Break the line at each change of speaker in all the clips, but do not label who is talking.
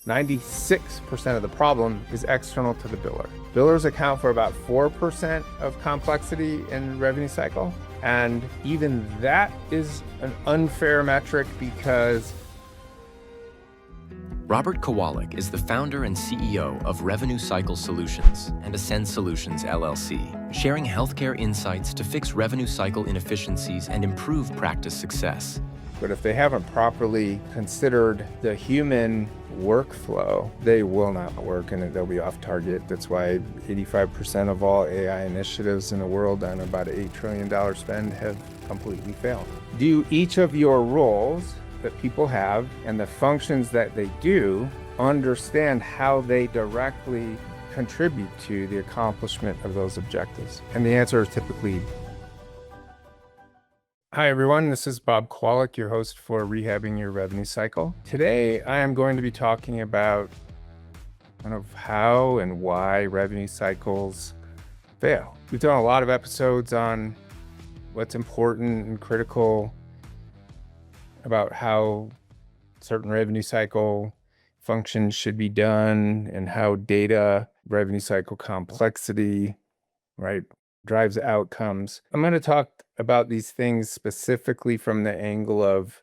96% of the problem is external to the biller. Billers account for about 4% of complexity in revenue cycle. And even that is an unfair metric because
Robert Kowalick is the founder and CEO of Revenue Cycle Solutions and Ascend Solutions, LLC, sharing healthcare insights to fix revenue cycle inefficiencies and improve practice success.
But if they haven't properly considered the human workflow, they will not work and they'll be off target. That's why 85% of all AI initiatives in the world on about $8 trillion spend have completely failed. Do each of your roles that people have and the functions that they do understand how they directly contribute to the accomplishment of those objectives? And the answer is typically. Hi everyone, this is Bob Kowalick, your host for Rehabbing Your Revenue Cycle. Today I am going to be talking about kind of how and why revenue cycles fail. We've done a lot of episodes on what's important and critical about how certain revenue cycle functions should be done and how data, revenue cycle complexity, right, drives outcomes. I'm going to talk about these things specifically from the angle of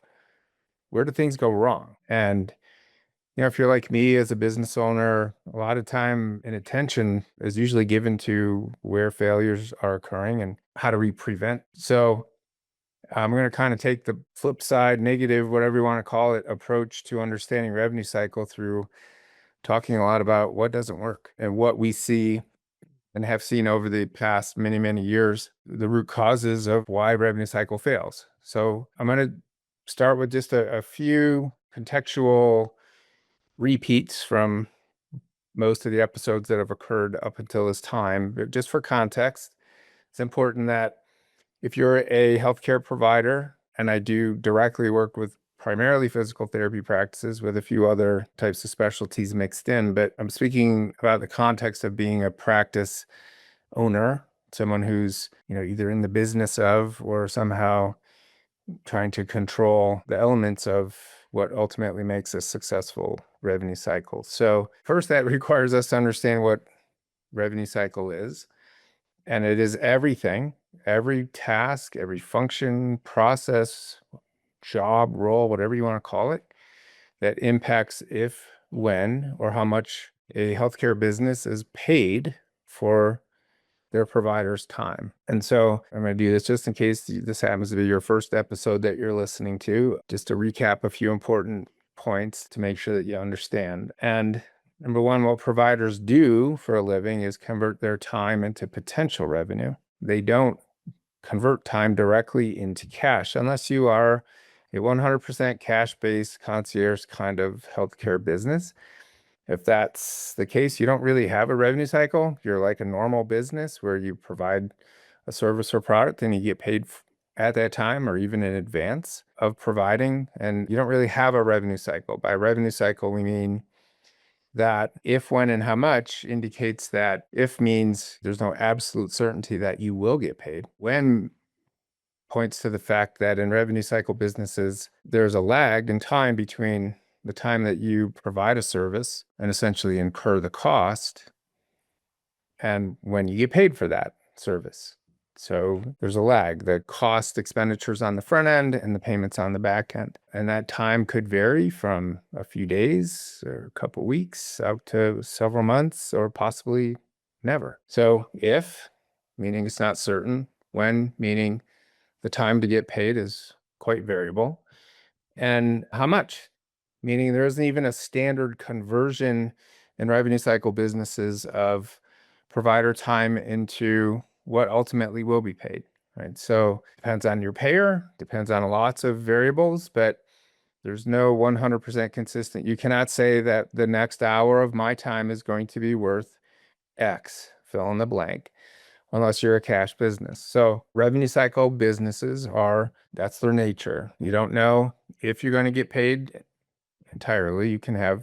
where do things go wrong? And, if you're like me as a business owner, a lot of time and attention is usually given to where failures are occurring and how do we prevent. So I'm going to kind of take the flip side, negative, whatever you want to call it, approach to understanding revenue cycle through talking a lot about what doesn't work and what we see and have seen over the past many, many years, the root causes of why revenue cycle fails. So I'm going to start with just a few contextual repeats from most of the episodes that have occurred up until this time. But just for context, it's important that if you're a healthcare provider, and I do directly work with primarily physical therapy practices with a few other types of specialties mixed in, but I'm speaking about the context of being a practice owner, someone who's, either in the business of or somehow trying to control the elements of what ultimately makes a successful revenue cycle. So first, that requires us to understand what revenue cycle is. And it is everything, every task, every function, process, job, role, whatever you want to call it, that impacts if, when, or how much a healthcare business is paid for their provider's time. And so I'm going to do this just in case this happens to be your first episode that you're listening to, just to recap a few important points to make sure that you understand. And number one, what providers do for a living is convert their time into potential revenue. They don't convert time directly into cash unless you are a 100% cash-based concierge kind of healthcare business. If that's the case, you don't really have a revenue cycle. You're like a normal business where you provide a service or product and you get paid at that time or even in advance of providing, and you don't really have a revenue cycle. By revenue cycle, we mean that if, when, and how much indicates that if means there's no absolute certainty that you will get paid. When points to the fact that in revenue cycle businesses, there's a lag in time between the time that you provide a service and essentially incur the cost and when you get paid for that service. So there's a lag, the cost expenditures on the front end and the payments on the back end. And that time could vary from a few days or a couple weeks out to several months or possibly never. So if, meaning it's not certain, when, meaning the time to get paid is quite variable, and how much, meaning there isn't even a standard conversion in revenue cycle businesses of provider time into what ultimately will be paid, right? So depends on your payer, depends on lots of variables, but there's no 100% consistent. You cannot say that the next hour of my time is going to be worth X, fill in the blank, unless you're a cash business. So revenue cycle businesses that's their nature. You don't know if you're going to get paid entirely. You can kind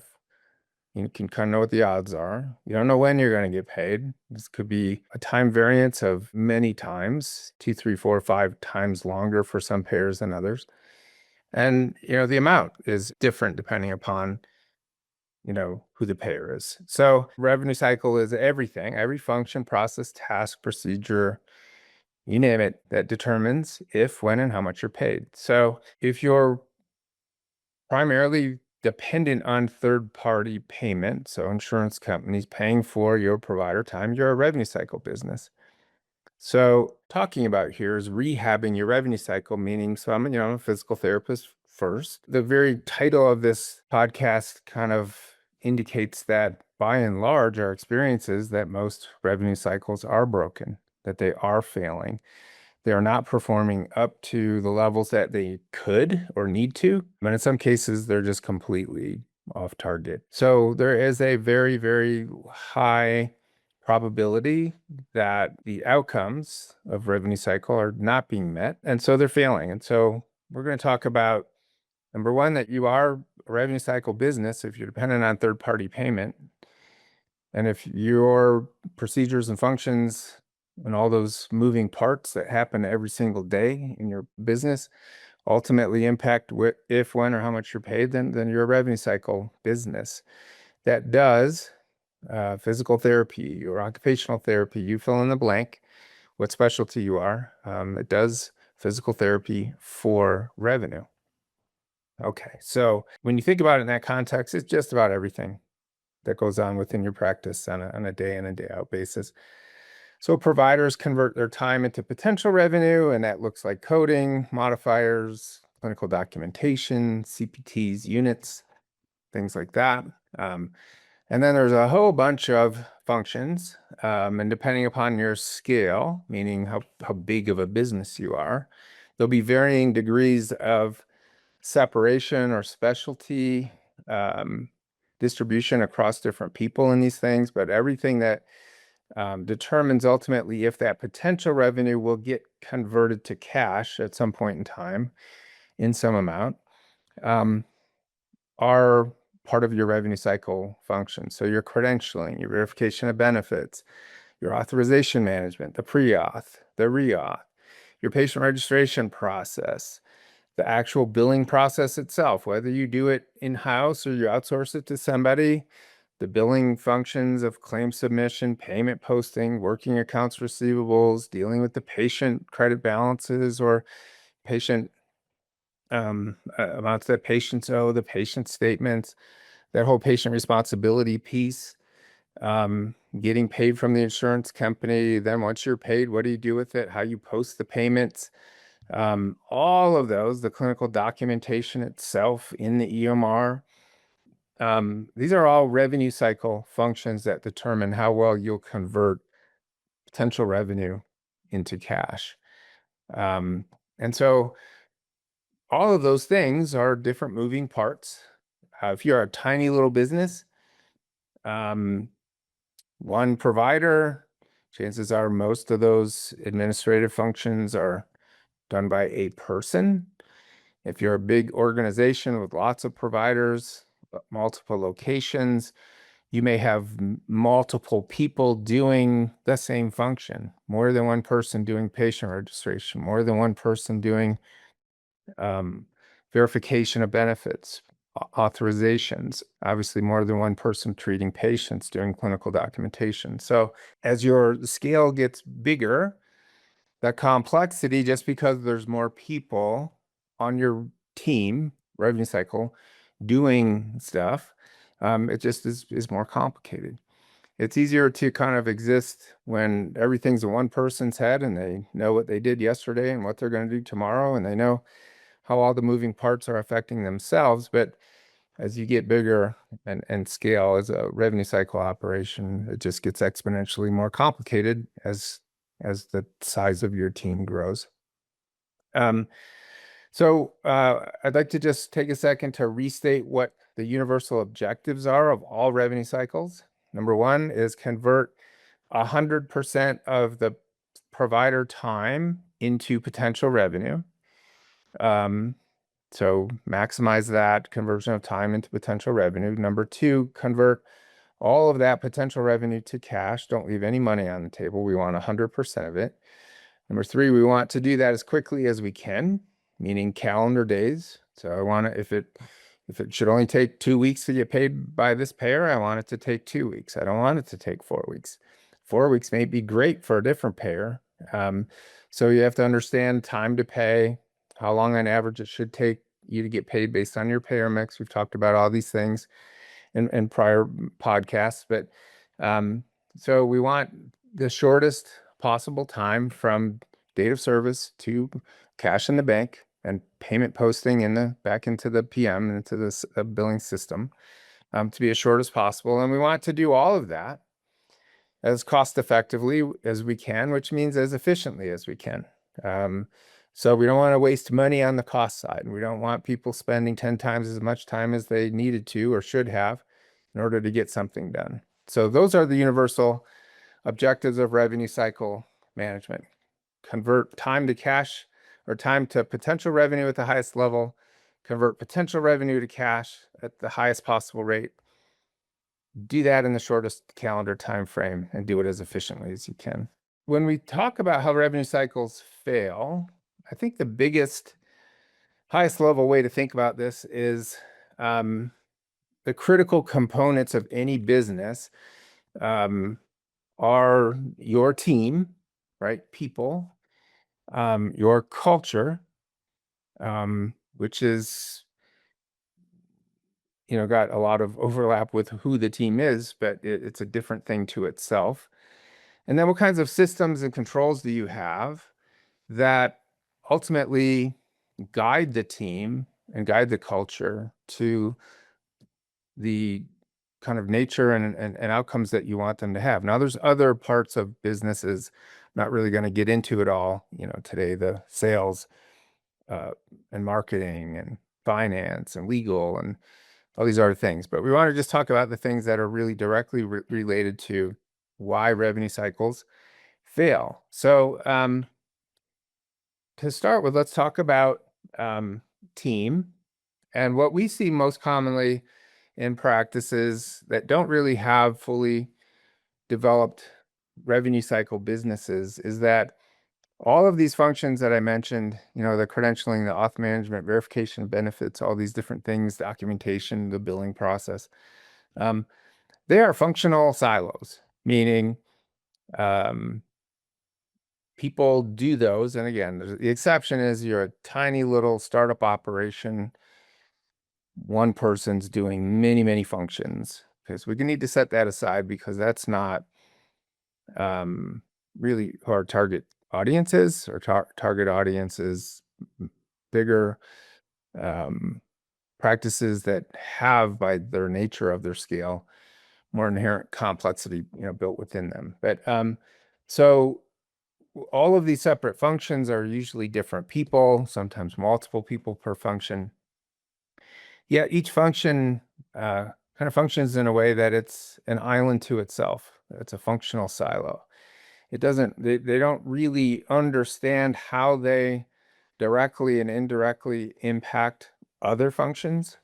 of know what the odds are. You don't know when you're going to get paid. This could be a time variance of many times, 2, 3, 4, 5 times longer for some payers than others. And, the amount is different depending upon who the payer is. So revenue cycle is everything, every function, process, task, procedure, you name it, that determines if, when, and how much you're paid. So if you're primarily dependent on third-party payment, so insurance companies paying for your provider time, you're a revenue cycle business. So talking about here is rehabbing your revenue cycle, meaning, so I'm a physical therapist first. The very title of this podcast kind of indicates that by and large, our experience is that most revenue cycles are broken, that they are failing. They are not performing up to the levels that they could or need to. But in some cases, they're just completely off target. So there is a very, very high probability that the outcomes of revenue cycle are not being met. And so they're failing. And so we're going to talk about number one, that you are a revenue cycle business if you're dependent on third-party payment. And if your procedures and functions and all those moving parts that happen every single day in your business ultimately impact if, when, or how much you're paid, then you're a revenue cycle business. That does physical therapy or occupational therapy, you fill in the blank, what specialty you are. It does physical therapy for revenue. Okay, so when you think about it in that context, it's just about everything that goes on within your practice on a day in and day out basis. So providers convert their time into potential revenue, and that looks like coding, modifiers, clinical documentation, CPTs, units, things like that. And then there's a whole bunch of functions, and depending upon your scale, meaning how big of a business you are, there'll be varying degrees of separation or specialty, distribution across different people in these things, but everything that determines ultimately if that potential revenue will get converted to cash at some point in time in some amount are part of your revenue cycle function. So your credentialing, your verification of benefits, your authorization management, the pre-auth, the re-auth, your patient registration process, the actual billing process itself, whether you do it in-house or you outsource it to somebody, the billing functions of claim submission, payment posting, working accounts receivables, dealing with the patient credit balances or patient amounts that patients owe, the patient statements, that whole patient responsibility piece, getting paid from the insurance company. Then once you're paid, what do you do with it? How you post the payments? All of those, the clinical documentation itself in the EMR, these are all revenue cycle functions that determine how well you'll convert potential revenue into cash. And so all of those things are different moving parts. If you're a tiny little business, one provider, chances are most of those administrative functions are done by a person. If you're a big organization with lots of providers, multiple locations, you may have multiple people doing the same function, more than one person doing patient registration, more than one person doing verification of benefits, authorizations, obviously more than one person treating patients, doing clinical documentation. So as your scale gets bigger, the complexity, just because there's more people on your team, revenue cycle, doing stuff, it just is more complicated. It's easier to kind of exist when everything's in one person's head and they know what they did yesterday and what they're going to do tomorrow, and they know how all the moving parts are affecting themselves. But as you get bigger and scale as a revenue cycle operation, it just gets exponentially more complicated as the size of your team grows. So I'd like to just take a second to restate what the universal objectives are of all revenue cycles. Number one is convert 100% of the provider time into potential revenue. So maximize that conversion of time into potential revenue. Number two, convert all of that potential revenue to cash. Don't leave any money on the table. We want 100% of it. Number three, we want to do that as quickly as we can, meaning calendar days. So I want to, If it should only take 2 weeks to get paid by this payer, I want it to take 2 weeks. I don't want it to take 4 weeks. 4 weeks may be great for a different payer. So you have to understand time to pay, how long on average it should take you to get paid based on your payer mix. We've talked about all these things in prior podcasts, but so we want the shortest possible time from date of service to cash in the bank and payment posting back into the PM and into this billing system to be as short as possible. And we want to do all of that as cost effectively as we can, which means as efficiently as we can. So we don't want to waste money on the cost side. We don't want people spending 10 times as much time as they needed to or should have in order to get something done. So those are the universal objectives of revenue cycle management. Convert time to cash or time to potential revenue at the highest level, convert potential revenue to cash at the highest possible rate. Do that in the shortest calendar time frame and do it as efficiently as you can. When we talk about how revenue cycles fail, I think the biggest, highest level way to think about this is the critical components of any business are your team, right? People, your culture, which is, got a lot of overlap with who the team is, but it's a different thing to itself. And then what kinds of systems and controls do you have that ultimately guide the team and guide the culture to the kind of nature and outcomes that you want them to have. Now, there's other parts of businesses, not really going to get into it all, today, the sales and marketing and finance and legal and all these other things. But we want to just talk about the things that are really directly related to why revenue cycles fail. So to start with, let's talk about team. And what we see most commonly in practices that don't really have fully developed revenue cycle businesses is that all of these functions that I mentioned, the credentialing, the auth management, verification of benefits, all these different things, documentation, the billing process, they are functional silos, meaning people do those. And again, the exception is you're a tiny little startup operation. One person's doing many, many functions. Okay, so we need to set that aside because that's not really who our target audience is. Our target audience is bigger practices that have, by their nature of their scale, more inherent complexity, built within them. But so all of these separate functions are usually different people, sometimes multiple people per function. Yet each function kind of functions in a way that it's an island to itself. It's a functional silo. They don't really understand how they directly and indirectly impact other functions.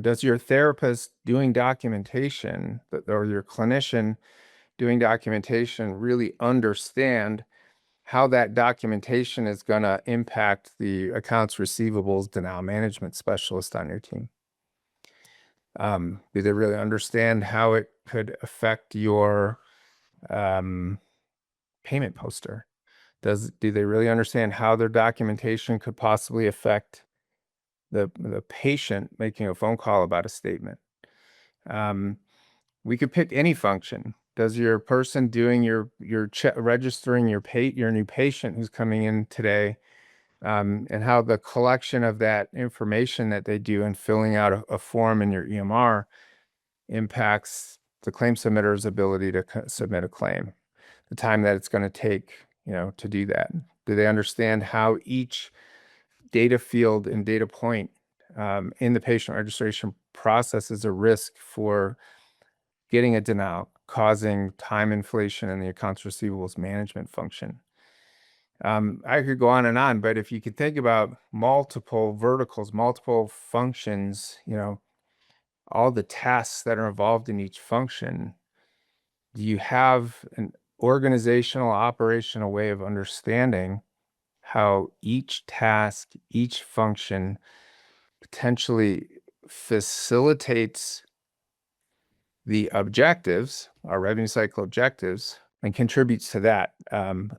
Does your therapist doing documentation or your clinician doing documentation really understand how that documentation is going to impact the accounts receivables denial management specialist on your team? Do they really understand how it could affect your payment poster? Do they really understand how their documentation could possibly affect the patient making a phone call about a statement? We could pick any function. Does your person doing your registering your new patient who's coming in today, and how the collection of that information that they do and filling out a form in your EMR impacts the claim submitter's ability to submit a claim, the time that it's going to take, to do that? Do they understand how each data field and data point in the patient registration process is a risk for getting a denial, causing time inflation in the accounts receivables management function? I could go on, but if you could think about multiple verticals, multiple functions, all the tasks that are involved in each function, do you have an organizational, operational way of understanding how each task, each function potentially facilitates the objectives, our revenue cycle objectives, and contributes to that,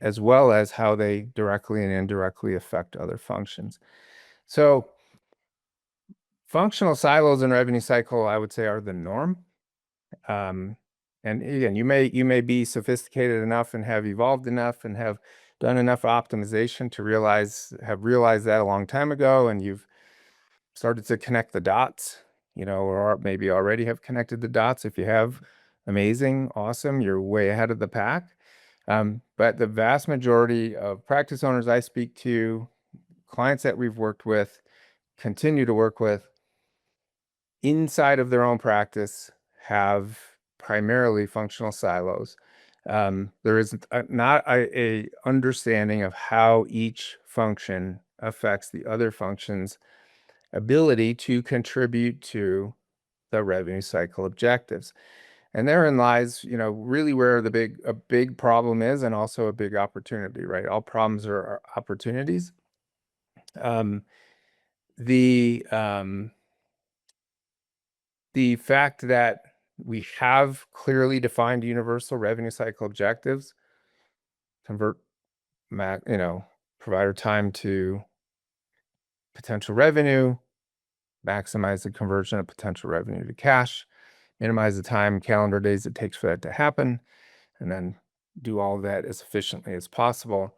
as well as how they directly and indirectly affect other functions. So functional silos in revenue cycle, I would say, are the norm. And again, you may be sophisticated enough and have evolved enough and have done enough optimization to have realized that a long time ago, and you've started to connect the dots, or maybe already have connected the dots. If you have, amazing, awesome, you're way ahead of the pack. But the vast majority of practice owners I speak to, clients that we've worked with, continue to work with, inside of their own practice, have primarily functional silos. There is not a understanding of how each function affects the other function's ability to contribute to the revenue cycle objectives. And therein lies, really where a big problem is, and also a big opportunity, right? All problems are opportunities. The fact that we have clearly defined universal revenue cycle objectives, convert provider time to potential revenue, maximize the conversion of potential revenue to cash, minimize the time, calendar days it takes for that to happen, and then do all of that as efficiently as possible.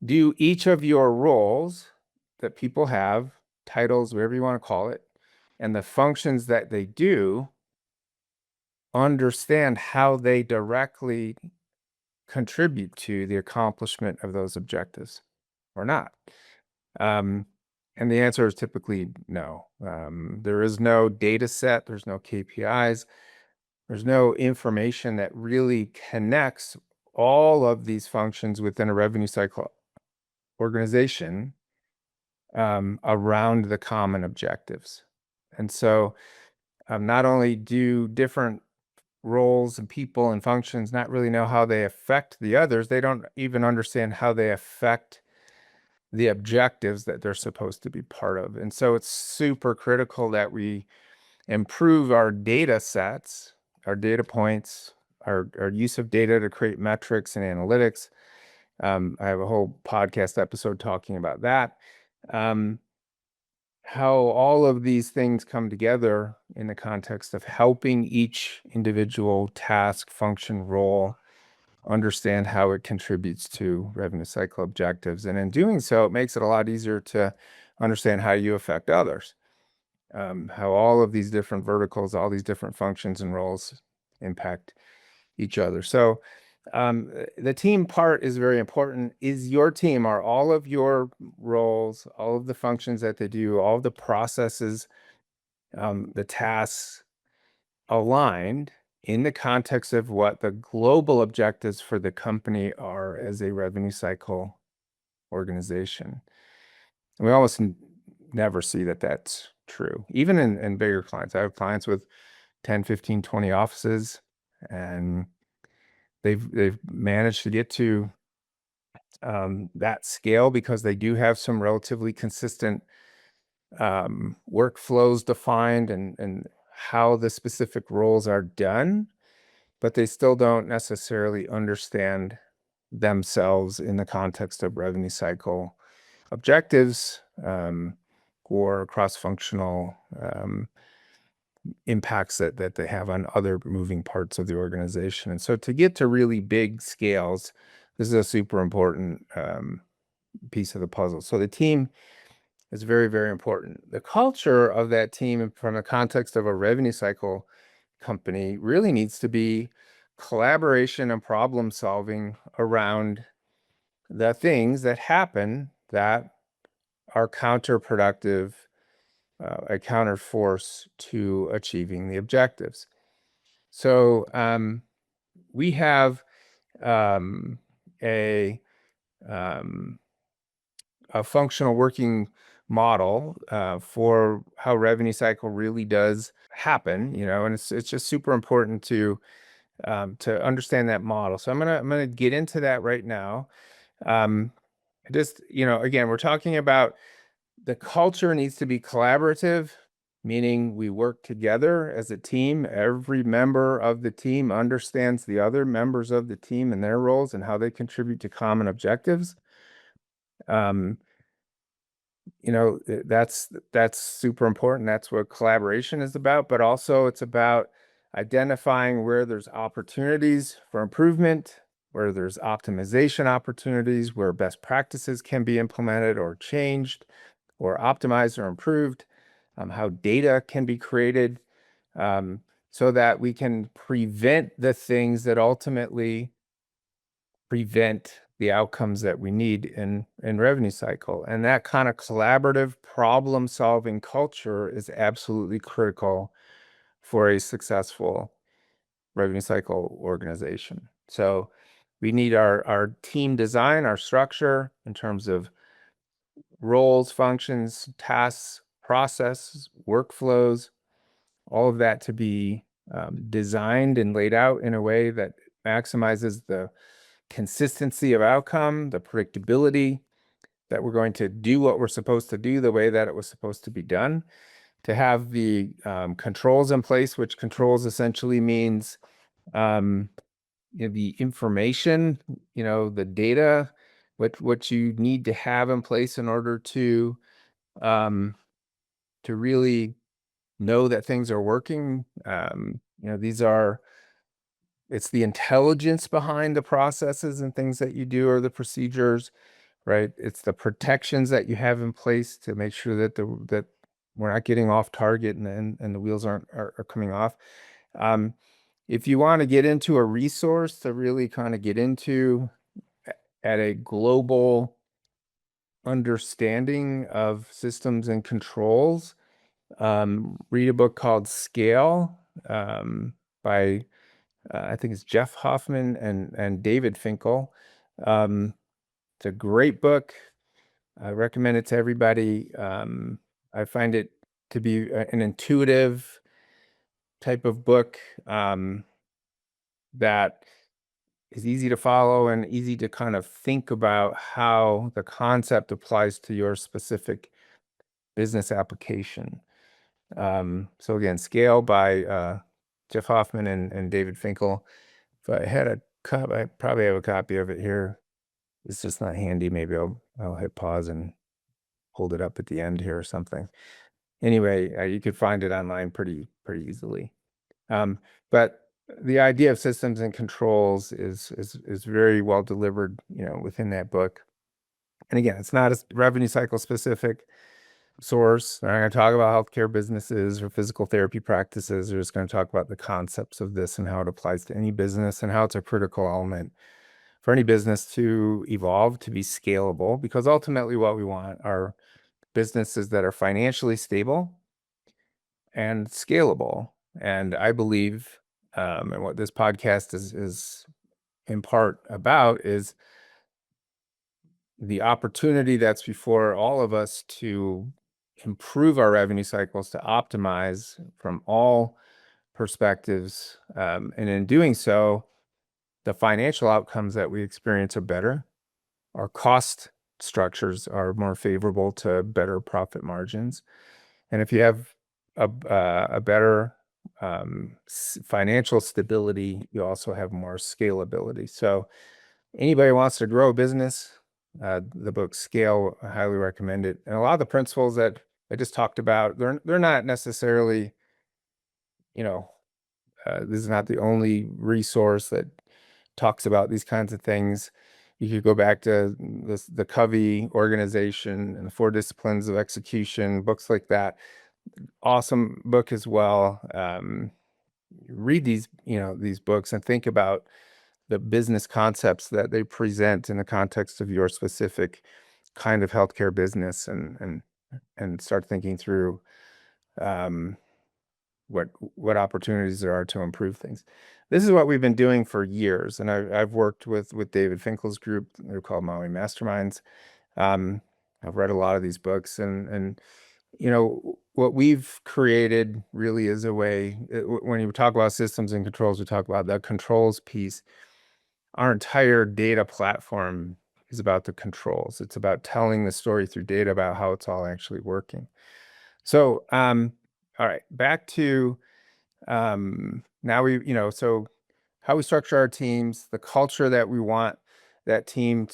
Do each of your roles that people have, titles, whatever you want to call it, and the functions that they do, understand how they directly contribute to the accomplishment of those objectives or not? And the answer is typically no. There is no data set, there's no KPIs, there's no information that really connects all of these functions within a revenue cycle organization around the common objectives. And so not only do different roles and people and functions not really know how they affect the others, they don't even understand how they affect the objectives that they're supposed to be part of. And so it's super critical that we improve our data sets, our data points, our use of data to create metrics and analytics. I have a whole podcast episode talking about that. How all of these things come together in the context of helping each individual task, function, role understand how it contributes to revenue cycle objectives. And in doing so, it makes it a lot easier to understand how you affect others, how all of these different verticals, all these different functions and roles impact each other. So the team part is very important. Is your team, are all of your roles, all of the functions that they do, all of the processes, the tasks aligned in the context of what the global objectives for the company are as a revenue cycle organization? And we almost never see that that's true, even in bigger clients. I have clients with 10, 15, 20 offices, and they've managed to get to that scale because they do have some relatively consistent workflows defined and how the specific roles are done, but they still don't necessarily understand themselves in the context of revenue cycle objectives, or cross-functional impacts that they have on other moving parts of the organization. And so to get to really big scales, this is a super important piece of the puzzle. So the team is very, very important. The culture of that team from the context of a revenue cycle company really needs to be collaboration and problem solving around the things that happen that are counterproductive, a counterforce to achieving the objectives. So we have a functional working model for how revenue cycle really does happen, and it's just super important to understand that model. So I'm gonna get into that right now. Just again, we're talking about the culture needs to be collaborative, meaning we work together as a team. Every member of the team understands the other members of the team and their roles and how they contribute to common objectives. That's super important. That's what collaboration is about, but also it's about identifying where there's opportunities for improvement, where there's optimization opportunities, where best practices can be implemented or changed or optimized or improved, how data can be created, so that we can prevent the things that ultimately prevent the outcomes that we need in revenue cycle. And that kind of collaborative problem solving culture is absolutely critical for a successful revenue cycle organization. So we need our team design, our structure in terms of roles, functions, tasks, processes, workflows, all of that to be designed and laid out in a way that maximizes the consistency of outcome, the predictability that we're going to do what we're supposed to do the way that it was supposed to be done, to have the controls in place, which controls essentially means the information, the data, what you need to have in place in order to really know that things are working. It's the intelligence behind the processes and things that you do or the procedures, right? It's the protections that you have in place to make sure that that we're not getting off target and the wheels are coming off. If you want to get into a resource to really kind of get into at a global understanding of systems and controls, read a book called Scale, by I think it's Jeff Hoffman and David Finkel. It's a great book. I recommend it to everybody. I find it to be an intuitive type of book that is easy to follow and easy to kind of think about how the concept applies to your specific business application. So again, Scale by Jeff Hoffman and David Finkel. If I had a copy, I probably have a copy of it here. It's just not handy. Maybe I'll hit pause and hold it up at the end here or something. Anyway, you could find it online pretty easily. But the idea of systems and controls is very well delivered, within that book. And again, it's not a revenue cycle specific source. I'm not going to talk about healthcare businesses or physical therapy practices. We're just going to talk about the concepts of this and how it applies to any business and how it's a critical element for any business to evolve, to be scalable, because ultimately what we want are businesses that are financially stable and scalable. And I believe, and what this podcast is in part about, is the opportunity that's before all of us to improve our revenue cycles, to optimize from all perspectives. And in doing so, the financial outcomes that we experience are better. Our cost structures are more favorable to better profit margins. And if you have a better financial stability, you also have more scalability. So anybody who wants to grow a business, the book Scale, I highly recommend it. And a lot of the principles that I just talked about, they're not necessarily, this is not the only resource that talks about these kinds of things. You could go back to the Covey organization and the 4 disciplines of execution, books like that. Awesome book as well. Read these books and think about the business concepts that they present in the context of your specific kind of healthcare business, and start thinking through what opportunities there are to improve things. This is what we've been doing for years, and I've worked with David Finkel's group. They're called Maui Masterminds. I've read a lot of these books, and what we've created really is a way. When you talk about systems and controls, we talk about the controls piece. Our entire data platform is about the controls. It's about telling the story through data about how it's all actually working. So All right, back to now so how we structure our teams, the culture that we want that team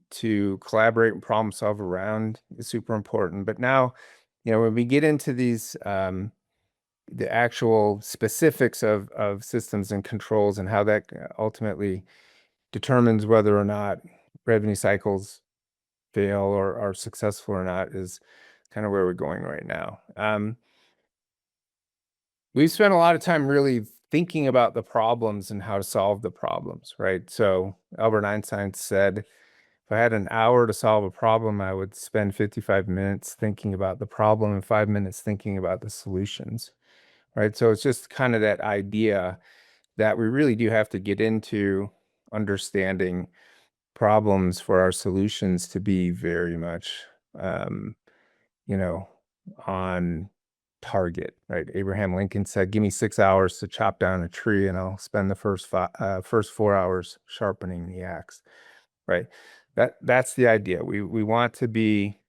to collaborate and problem solve around is super important. But now, when we get into these the actual specifics of systems and controls and how that ultimately determines whether or not revenue cycles fail or are successful or not is kind of where we're going right now. We've spent a lot of time really thinking about the problems and how to solve the problems, right? So Albert Einstein said, if I had an hour to solve a problem, I would spend 55 minutes thinking about the problem and 5 minutes thinking about the solutions, right? So it's just kind of that idea that we really do have to get into understanding problems for our solutions to be very much, um, on target, right? Abraham Lincoln said, "Give me 6 hours to chop down a tree, and I'll spend the first 4 hours sharpening the axe." Right? That's the idea. We want to be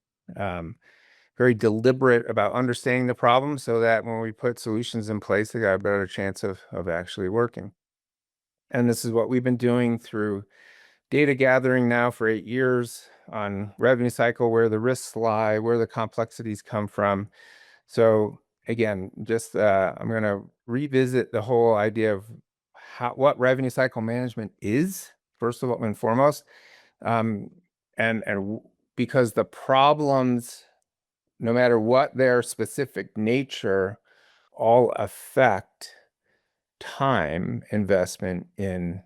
very deliberate about understanding the problem, so that when we put solutions in place, they got a better chance of actually working. And this is what we've been doing through data gathering now for 8 years on revenue cycle, where the risks lie, where the complexities come from. So again, just I'm going to revisit the whole idea of what revenue cycle management is, first of all and foremost, um, because the problems, no matter what their specific nature, all affect time investment in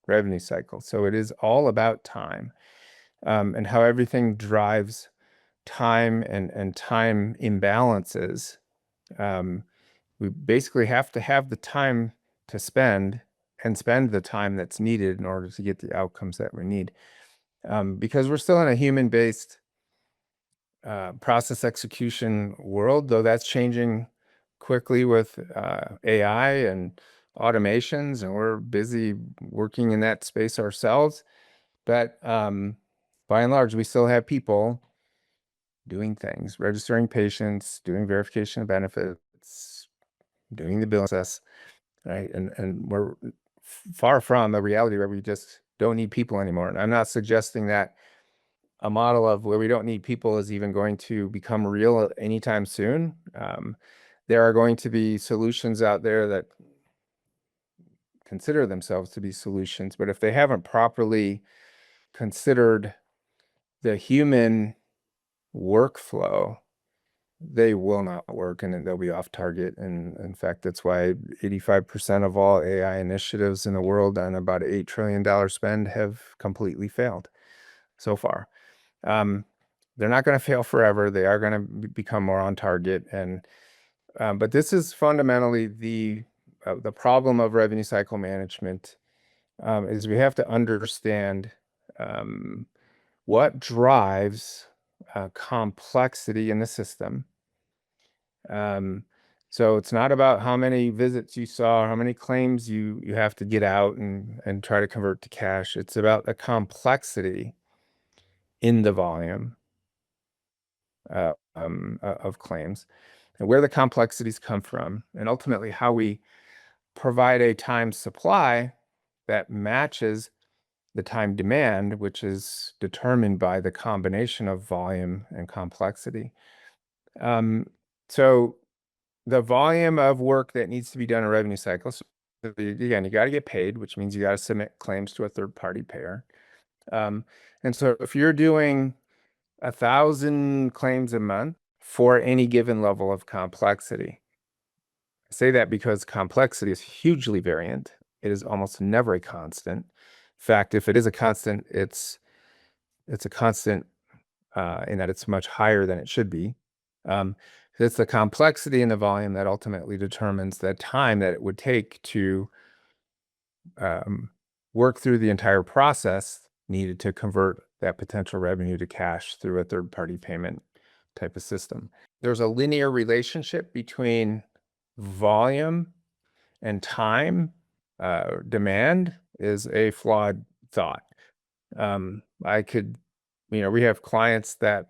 revenue cycle. So it is all about time, and how everything drives time and time imbalances. We basically have to have the time to spend and spend the time that's needed in order to get the outcomes that we need. Because we're still in a human-based process execution world, though that's changing quickly with AI and automations, and we're busy working in that space ourselves. But by and large, we still have people doing things, registering patients, doing verification of benefits, doing the bill process, right? And we're far from a reality where we just don't need people anymore. And I'm not suggesting that a model of where we don't need people is even going to become real anytime soon. There are going to be solutions out there that consider themselves to be solutions, but if they haven't properly considered the human workflow, they will not work, and they'll be off target. And in fact, that's why 85% of all AI initiatives in the world on about $8 trillion spend have completely failed so far. They're not going to fail forever. They are going to become more on target. But this is fundamentally the problem of revenue cycle management, is we have to understand what drives complexity in the system. So it's not about how many visits you saw, or how many claims you have to get out and try to convert to cash. It's about the complexity in the volume of claims, and where the complexities come from, and ultimately how we provide a time supply that matches the time demand, which is determined by the combination of volume and complexity. So the volume of work that needs to be done in revenue cycle. So again, you got to get paid, which means you got to submit claims to a third-party payer. And so if you're doing 1,000 claims a month for any given level of complexity, I say that because complexity is hugely variant. It is almost never a constant. In fact, if it is a constant, it's a constant in that it's much higher than it should be. It's the complexity and the volume that ultimately determines the time that it would take to work through the entire process needed to convert that potential revenue to cash through a third-party payment type of system. There's a linear relationship between volume and time. Demand is a flawed thought. We have clients that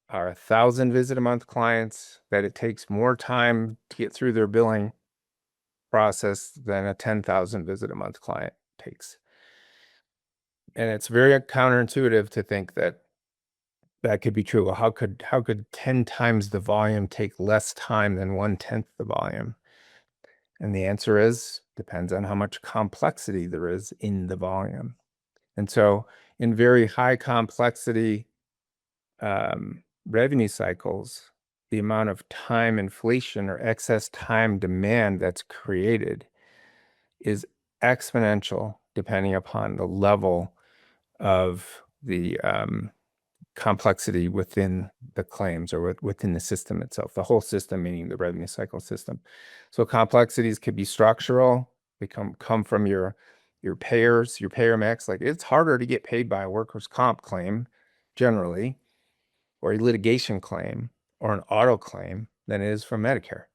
are 1,000 visit a month clients, that it takes more time to get through their billing process than a 10,000 visit a month client takes. And it's very counterintuitive to think that that could be true. Well, how could 10 times the volume take less time than 1/10 the volume? And the answer is depends on how much complexity there is in the volume. And so in very high complexity revenue cycles, the amount of time inflation or excess time demand that's created is exponential depending upon the level of the complexity within the claims or within the system itself, the whole system, meaning the revenue cycle system. So complexities could be structural. They come from your payers, your payer mix. Like it's harder to get paid by a workers' comp claim generally, or a litigation claim, or an auto claim than it is from Medicare.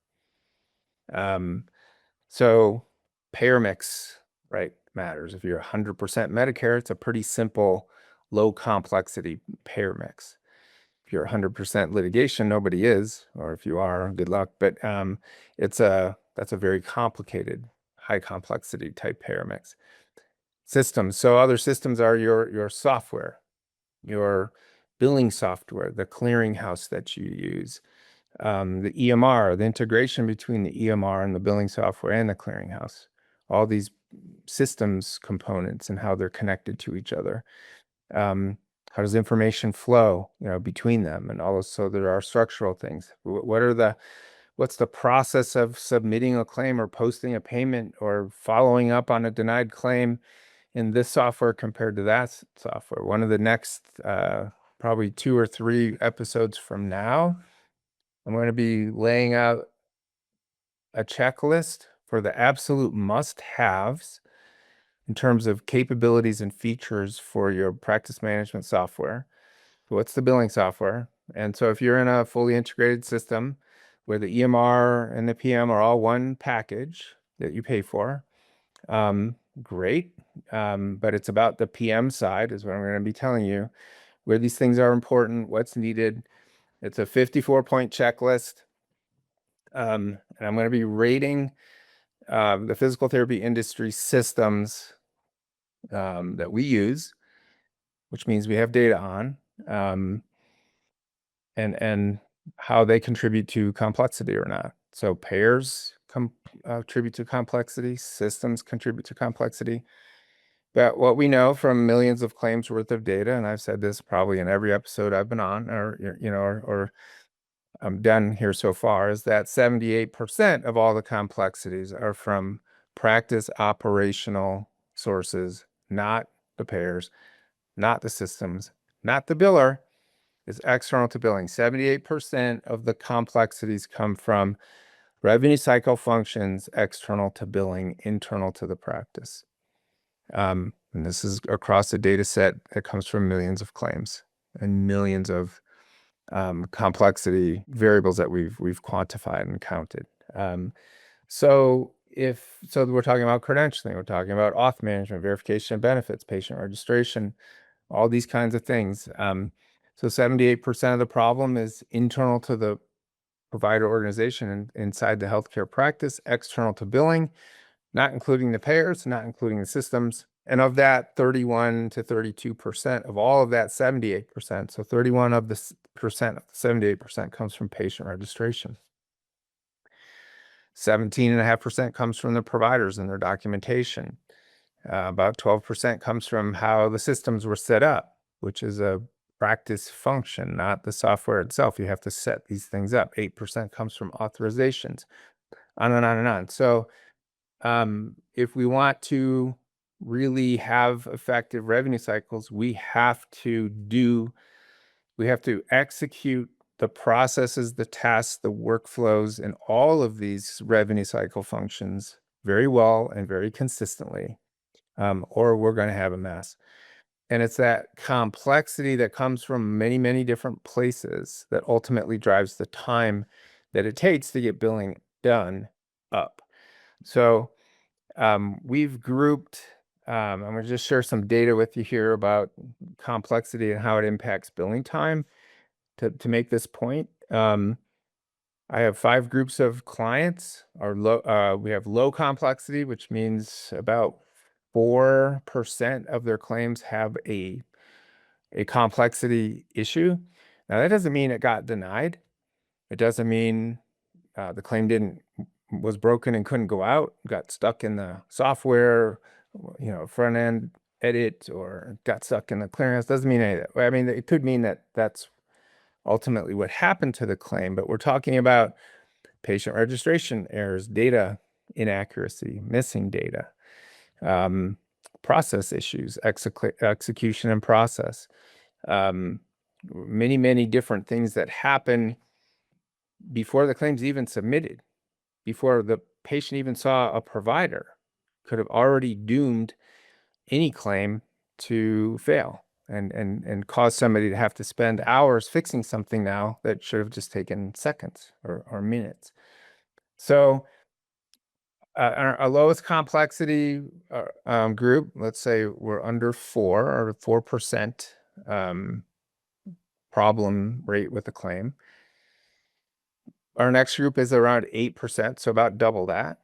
So payer mix, right, matters. If you're 100% Medicare, it's a pretty simple, low complexity payer mix. If you're 100% litigation, nobody is, or if you are, good luck. But that's a very complicated, high complexity type payer mix. Systems. So other systems are your software, your billing software, the clearinghouse that you use, the EMR, the integration between the EMR and the billing software and the clearinghouse, all these systems components and how they're connected to each other. How does information flow, between them and all those? So there are structural things. What's the process of submitting a claim or posting a payment or following up on a denied claim in this software compared to that software? One of the next, probably 2 or 3 episodes from now, I'm going to be laying out a checklist for the absolute must-haves in terms of capabilities and features for your practice management software. So what's the billing software? And so if you're in a fully integrated system where the EMR and the PM are all one package that you pay for, great. But it's about the PM side is what I'm going to be telling you, where these things are important, what's needed. It's a 54-point checklist. And I'm going to be rating the physical therapy industry systems that we use, which means we have data on, and how they contribute to complexity or not. So payers contribute to complexity, systems contribute to complexity. But what we know from millions of claims worth of data, and I've said this probably in every episode I've been on, or I'm done here so far, is that 78% of all the complexities are from practice operational sources, not the payers, not the systems, not the biller. Is external to billing. 78% of the complexities come from revenue cycle functions external to billing, internal to the practice. And this is across a data set that comes from millions of claims and millions of complexity variables that we've quantified and counted. So we're talking about credentialing, we're talking about auth management, verification of benefits, patient registration, all these kinds of things. So 78% of the problem is internal to the provider organization and inside the healthcare practice, external to billing, not including the payers, not including the systems. And of that, 31 to 32% of all of that 78%, so 31 of the percent of the 78% comes from patient registration. 17.5% comes from the providers and their documentation. About 12% comes from how the systems were set up, which is a practice function, not the software itself. You have to set these things up. 8% comes from authorizations, on and on and on. So if we want to really have effective revenue cycles, we have to execute the processes, the tasks, the workflows, and all of these revenue cycle functions very well and very consistently, or we're going to have a mess. And it's that complexity that comes from many, many different places that ultimately drives the time that it takes to get billing done up. So we've grouped, I'm going to just share some data with you here about complexity and how it impacts billing time to make this point. I have 5 groups of clients. We have low complexity, which means about 4% of their claims have a complexity issue. Now, that doesn't mean it got denied. It doesn't mean the claim was broken and couldn't go out, got stuck in the software, front end edit, or got stuck in the clearinghouse. Doesn't mean any of that. I mean, it could mean that that's ultimately what happened to the claim, but we're talking about patient registration errors, data inaccuracy, missing data, process issues, execution and process, many different things that happen before the claim's even submitted, before the patient even saw a provider, could have already doomed any claim to fail and cause somebody to have to spend hours fixing something now that should have just taken seconds or minutes. So our lowest complexity group, let's say we're under 4 or 4% problem rate with the claim. Our next group is around 8%, so about double that.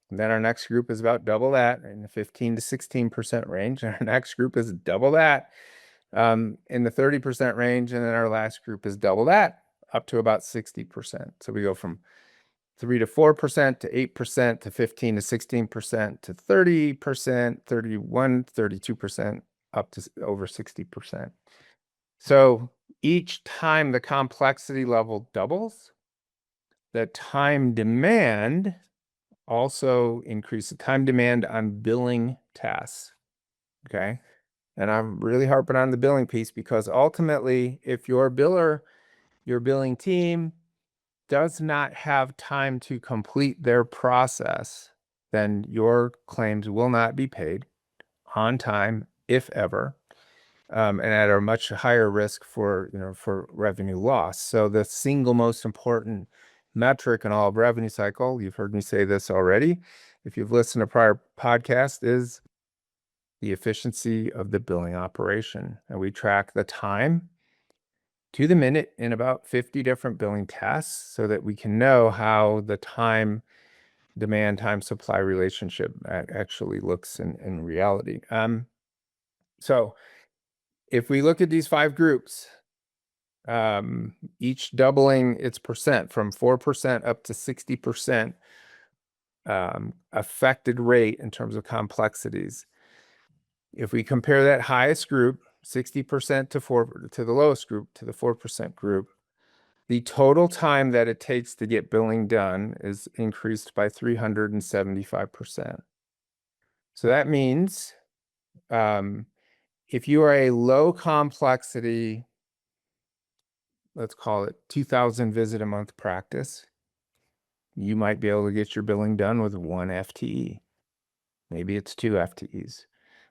And then our next group is about double that in the 15 to 16% range. And our next group is double that in the 30% range. And then our last group is double that up to about 60%. So we go from 3 to 4% to 8% to 15 to 16% to 30%, 31, 32%, up to over 60%. So each time the complexity level doubles, the time demand also increases. The time demand on billing tasks. Okay. And I'm really harping on the billing piece because ultimately, if your billing team does not have time to complete their process, then your claims will not be paid on time, if ever, and at a much higher risk for revenue loss. So the single most important metric in all of revenue cycle, you've heard me say this already, if you've listened to prior podcasts, is the efficiency of the billing operation. And we track the time to the minute in about 50 different billing tasks so that we can know how the time demand time supply relationship actually looks in reality. So if we look at these 5 groups, each doubling its percent from 4% up to 60% affected rate in terms of complexities. If we compare that highest group, 60% to the lowest group, to the 4% group, the total time that it takes to get billing done is increased by 375%. So that means if you are a low complexity, let's call it 2,000 visit a month practice, you might be able to get your billing done with 1 FTE. Maybe it's 2 FTEs.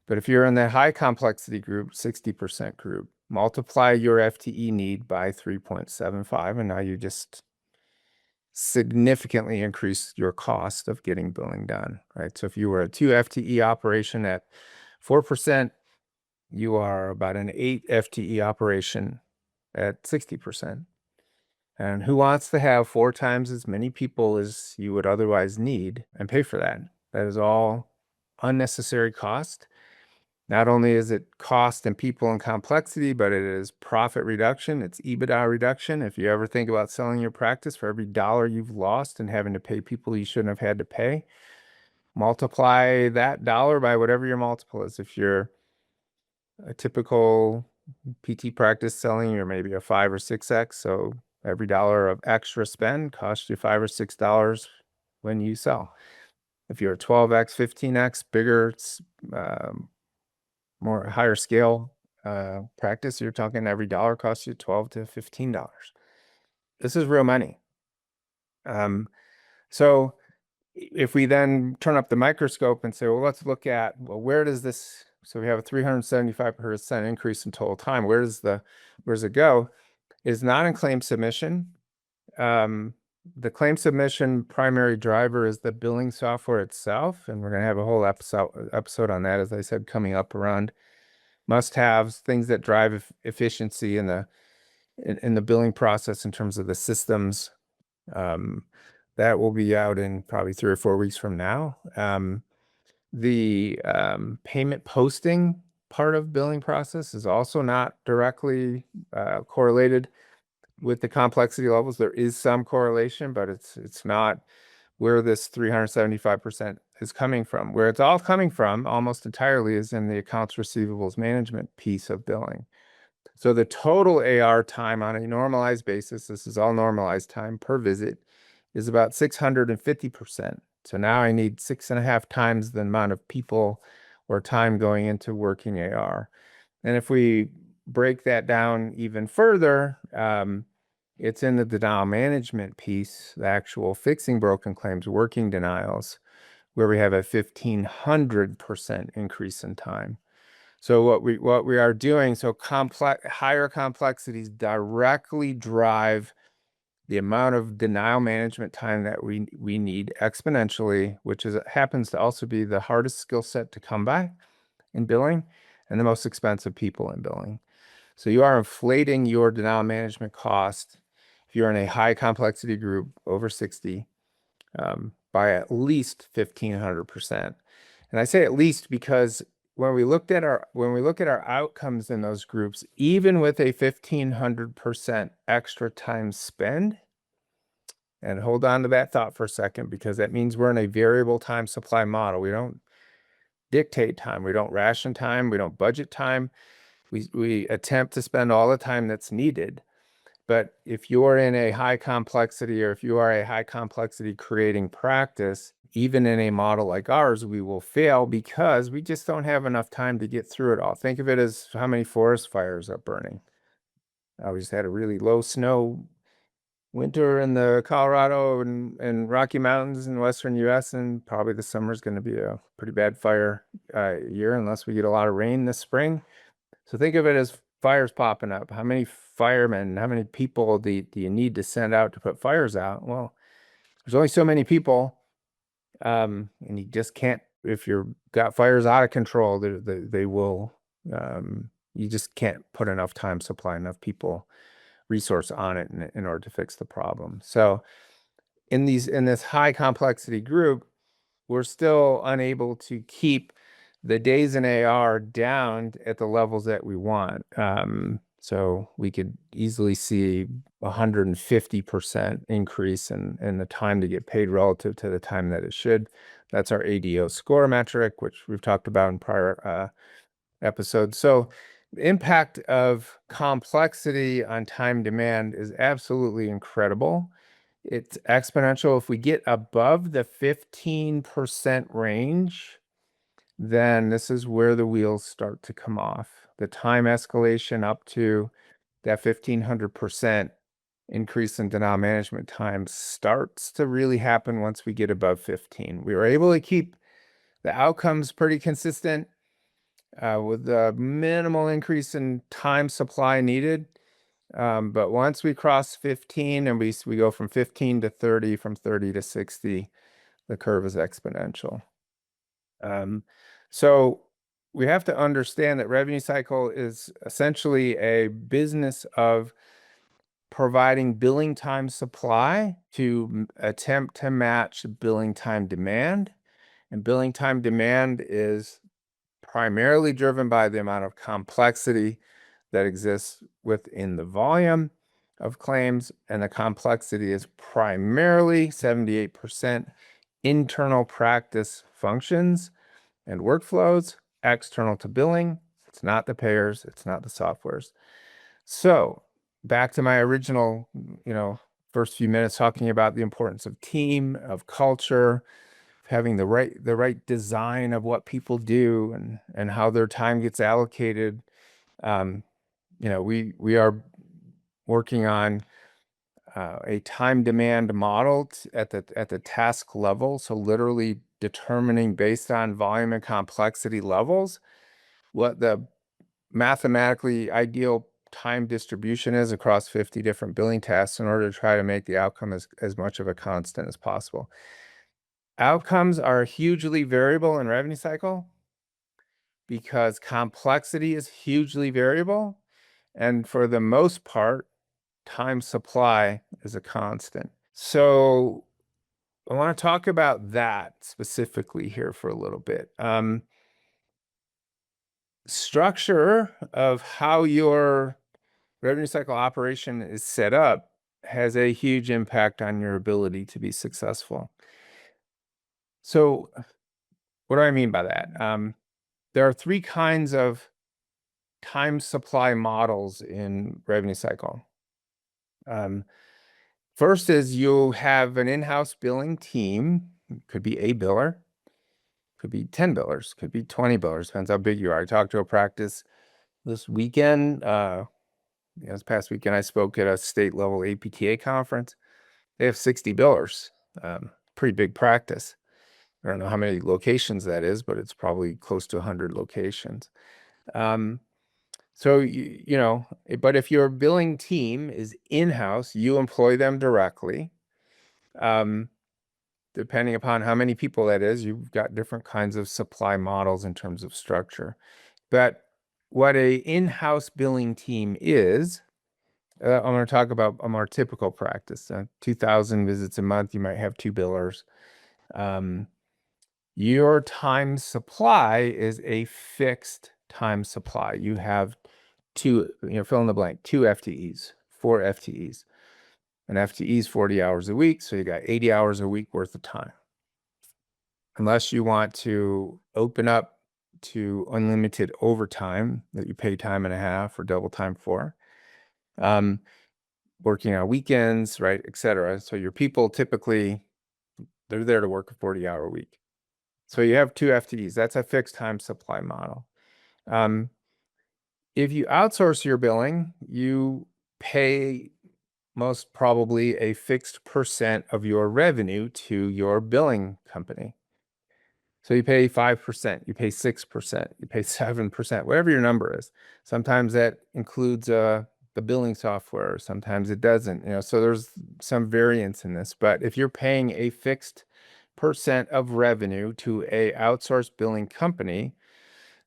But if you're in the high complexity group, 60% group, multiply your FTE need by 3.75, and now you just significantly increase your cost of getting billing done, right? So if you were a 2 FTE operation at 4%, you are about an 8 FTE operation at 60%. And who wants to have 4 times as many people as you would otherwise need and pay for that? That is all unnecessary cost. Not only is it cost and people and complexity, but it is profit reduction. It's EBITDA reduction. If you ever think about selling your practice, for every dollar you've lost and having to pay people you shouldn't have had to pay, multiply that dollar by whatever your multiple is. If you're a typical PT practice selling, you're maybe a 5 or 6x. So every dollar of extra spend costs you $5 or $6 when you sell. If you're a 12x, 15x, bigger, more higher scale practice, you're talking every dollar costs you $12 to $15. This is real money. So if we then turn up the microscope and say, well, let's look at, well, where does this, so we have a 375% increase in total time. Where does it go? It's not in claim submission. The claim submission primary driver is the billing software itself, and we're going to have a whole episode on that, as I said, coming up around must-haves, things that drive efficiency in the in the billing process in terms of the systems. That will be out in probably 3 or 4 weeks from now. The payment posting part of billing process is also not directly correlated with the complexity levels. There is some correlation, but it's not where this 375% is coming from. Where it's all coming from almost entirely is in the accounts receivables management piece of billing. So the total AR time on a normalized basis, this is all normalized time per visit, is about 650%. So now I need 6.5 times the amount of people or time going into working AR. And if we break that down even further, it's in the denial management piece, the actual fixing broken claims, working denials, where we have a 1,500% increase in time. So what we are doing, so higher complexities directly drive the amount of denial management time that we need exponentially, which happens to also be the hardest skill set to come by in billing and the most expensive people in billing. So you are inflating your denial management cost if you're in a high complexity group over 60 by at least 1,500%. And I say at least because when we look at our outcomes in those groups, even with a 1,500% extra time spend, and hold on to that thought for a second, because that means we're in a variable time supply model. We don't dictate time, we don't ration time, we don't budget time. We attempt to spend all the time that's needed. But if you're in a high complexity, or if you are a high complexity creating practice, even in a model like ours, we will fail because we just don't have enough time to get through it all. Think of it as how many forest fires are burning. We just had a really low snow winter in the Colorado and Rocky Mountains in Western US, and probably the summer is going to be a pretty bad fire year unless we get a lot of rain this spring. So think of it as fires popping up. How many firemen, how many people do you need to send out to put fires out? Well, there's only so many people, and you just can't. If you've got fires out of control, they will. You just can't put enough time, supply enough people, resource on it in order to fix the problem. So in this high complexity group, we're still unable to keep the days in AR down at the levels that we want. So we could easily see 150% increase in the time to get paid relative to the time that it should. That's our ADO score metric, which we've talked about in prior episodes. So the impact of complexity on time demand is absolutely incredible. It's exponential. If we get above the 15% range, then this is where the wheels start to come off. The time escalation up to that 1,500% increase in denial management time starts to really happen once we get above 15. We were able to keep the outcomes pretty consistent with a minimal increase in time supply needed. But once we cross 15 and we go from 15 to 30, from 30 to 60, the curve is exponential. So we have to understand that revenue cycle is essentially a business of providing billing time supply to attempt to match billing time demand. And billing time demand is primarily driven by the amount of complexity that exists within the volume of claims, and the complexity is primarily 78% internal practice functions and workflows, external to billing. It's not the payers, it's not the softwares. So back to my original, first few minutes talking about the importance of team, of culture, having the right design of what people do and how their time gets allocated. We are working on a time demand model at the task level. So literally determining based on volume and complexity levels what the mathematically ideal time distribution is across 50 different billing tasks in order to try to make the outcome as much of a constant as possible. Outcomes are hugely variable in revenue cycle because complexity is hugely variable. And for the most part, time supply is a constant. So I want to talk about that specifically here for a little bit. Structure of how your revenue cycle operation is set up has a huge impact on your ability to be successful. So what do I mean by that? There are three kinds of time supply models in revenue cycle. First is you have an in-house billing team. Could be a biller, could be 10 billers, could be 20 billers, depends how big you are. I talked to a practice this weekend. This past weekend, I spoke at a state level APTA conference. They have 60 billers, pretty big practice. I don't know how many locations that is, but it's probably close to 100 locations. So, but if your billing team is in-house, you employ them directly. Depending upon how many people that is, you've got different kinds of supply models in terms of structure. But what a in-house billing team is, I'm going to talk about a more typical practice. 2,000 visits a month, you might have two billers. Your time supply is a fixed time supply. You have two, fill in the blank, two FTEs, four FTEs. An FTE is 40 hours a week, so you got 80 hours a week worth of time. Unless you want to open up to unlimited overtime that you pay time and a half or double time for, working on weekends, right, etc. So your people typically, they're there to work a 40-hour week. So you have two FTEs. That's a fixed time supply model. If you outsource your billing, you pay most probably a fixed percent of your revenue to your billing company. So you pay 5%, you pay 6%, you pay 7%, whatever your number is. Sometimes that includes the billing software, sometimes it doesn't, so there's some variance in this. But if you're paying a fixed percent of revenue to a outsourced billing company,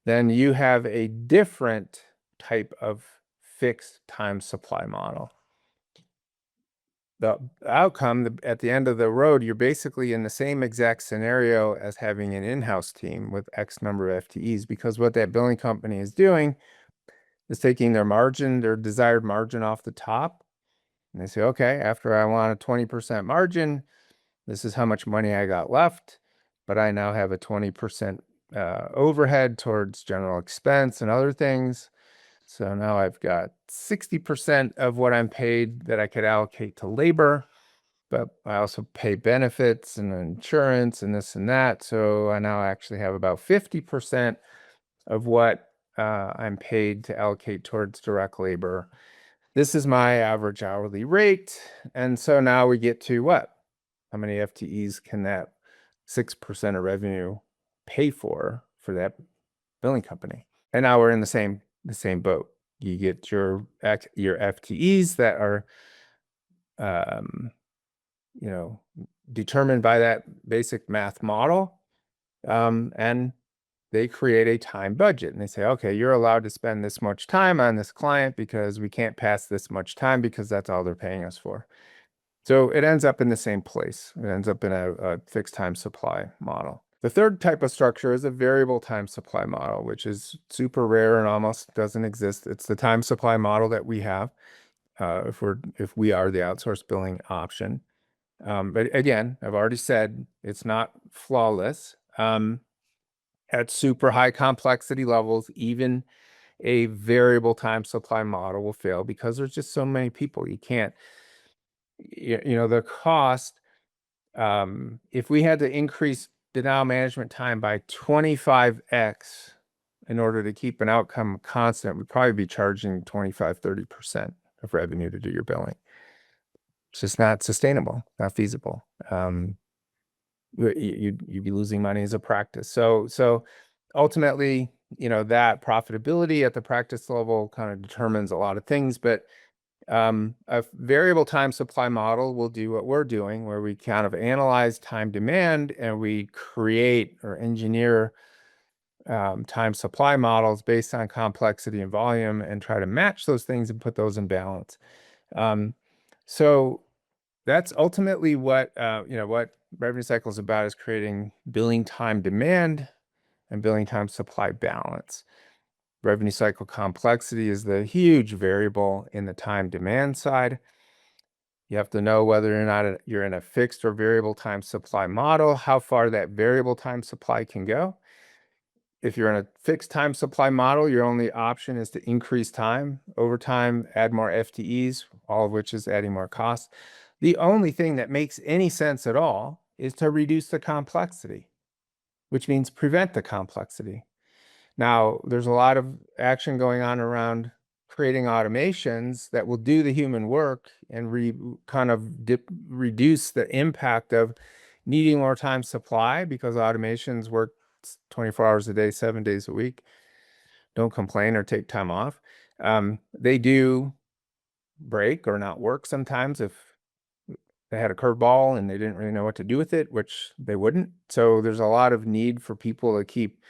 then you have a different type of fixed time supply model. The outcome at the end of the road, you're basically in the same exact scenario as having an in-house team with X number of FTEs, because what that billing company is doing is taking their margin, their desired margin off the top. And they say, okay, after I want a 20% margin, this is how much money I got left, but I now have a 20% overhead towards general expense and other things. So now I've got 60% of what I'm paid that I could allocate to labor, but I also pay benefits and insurance and this and that. So I now actually have about 50% of what I'm paid to allocate towards direct labor. This is my average hourly rate. And so now we get to what? How many FTEs can that 6% of revenue pay for that billing company? And now we're in the same boat. You get your FTEs that are determined by that basic math model, and they create a time budget, and they say, okay, you're allowed to spend this much time on this client because we can't pass this much time because that's all they're paying us for. So it ends up in the same place. It ends up in a fixed time supply model. The third type of structure is a variable time supply model, which is super rare and almost doesn't exist. It's the time supply model that we have if we are the outsourced billing option. But again, I've already said it's not flawless. At super high complexity levels, even a variable time supply model will fail because there's just so many people. You can't, the cost, if we had to increase denial management time by 25x in order to keep an outcome constant, we'd probably be charging 25, 30% of revenue to do your billing. It's just not sustainable, not feasible. You'd be losing money as a practice. So ultimately, that profitability at the practice level kind of determines a lot of things, but a variable time supply model will do what we're doing, where we kind of analyze time demand and we create or engineer time supply models based on complexity and volume and try to match those things and put those in balance. So that's ultimately what what revenue cycle is about, is creating billing time demand and billing time supply balance. Revenue cycle complexity is the huge variable in the time demand side. You have to know whether or not you're in a fixed or variable time supply model, how far that variable time supply can go. If you're in a fixed time supply model, your only option is to increase time over time, add more FTEs, all of which is adding more costs. The only thing that makes any sense at all is to reduce the complexity, which means prevent the complexity. Now, there's a lot of action going on around creating automations that will do the human work and reduce the impact of needing more time supply, because automations work 24 hours a day, 7 days a week. Don't complain or take time off. They do break or not work sometimes if they had a curveball and they didn't really know what to do with it, which they wouldn't. So there's a lot of need for people to keep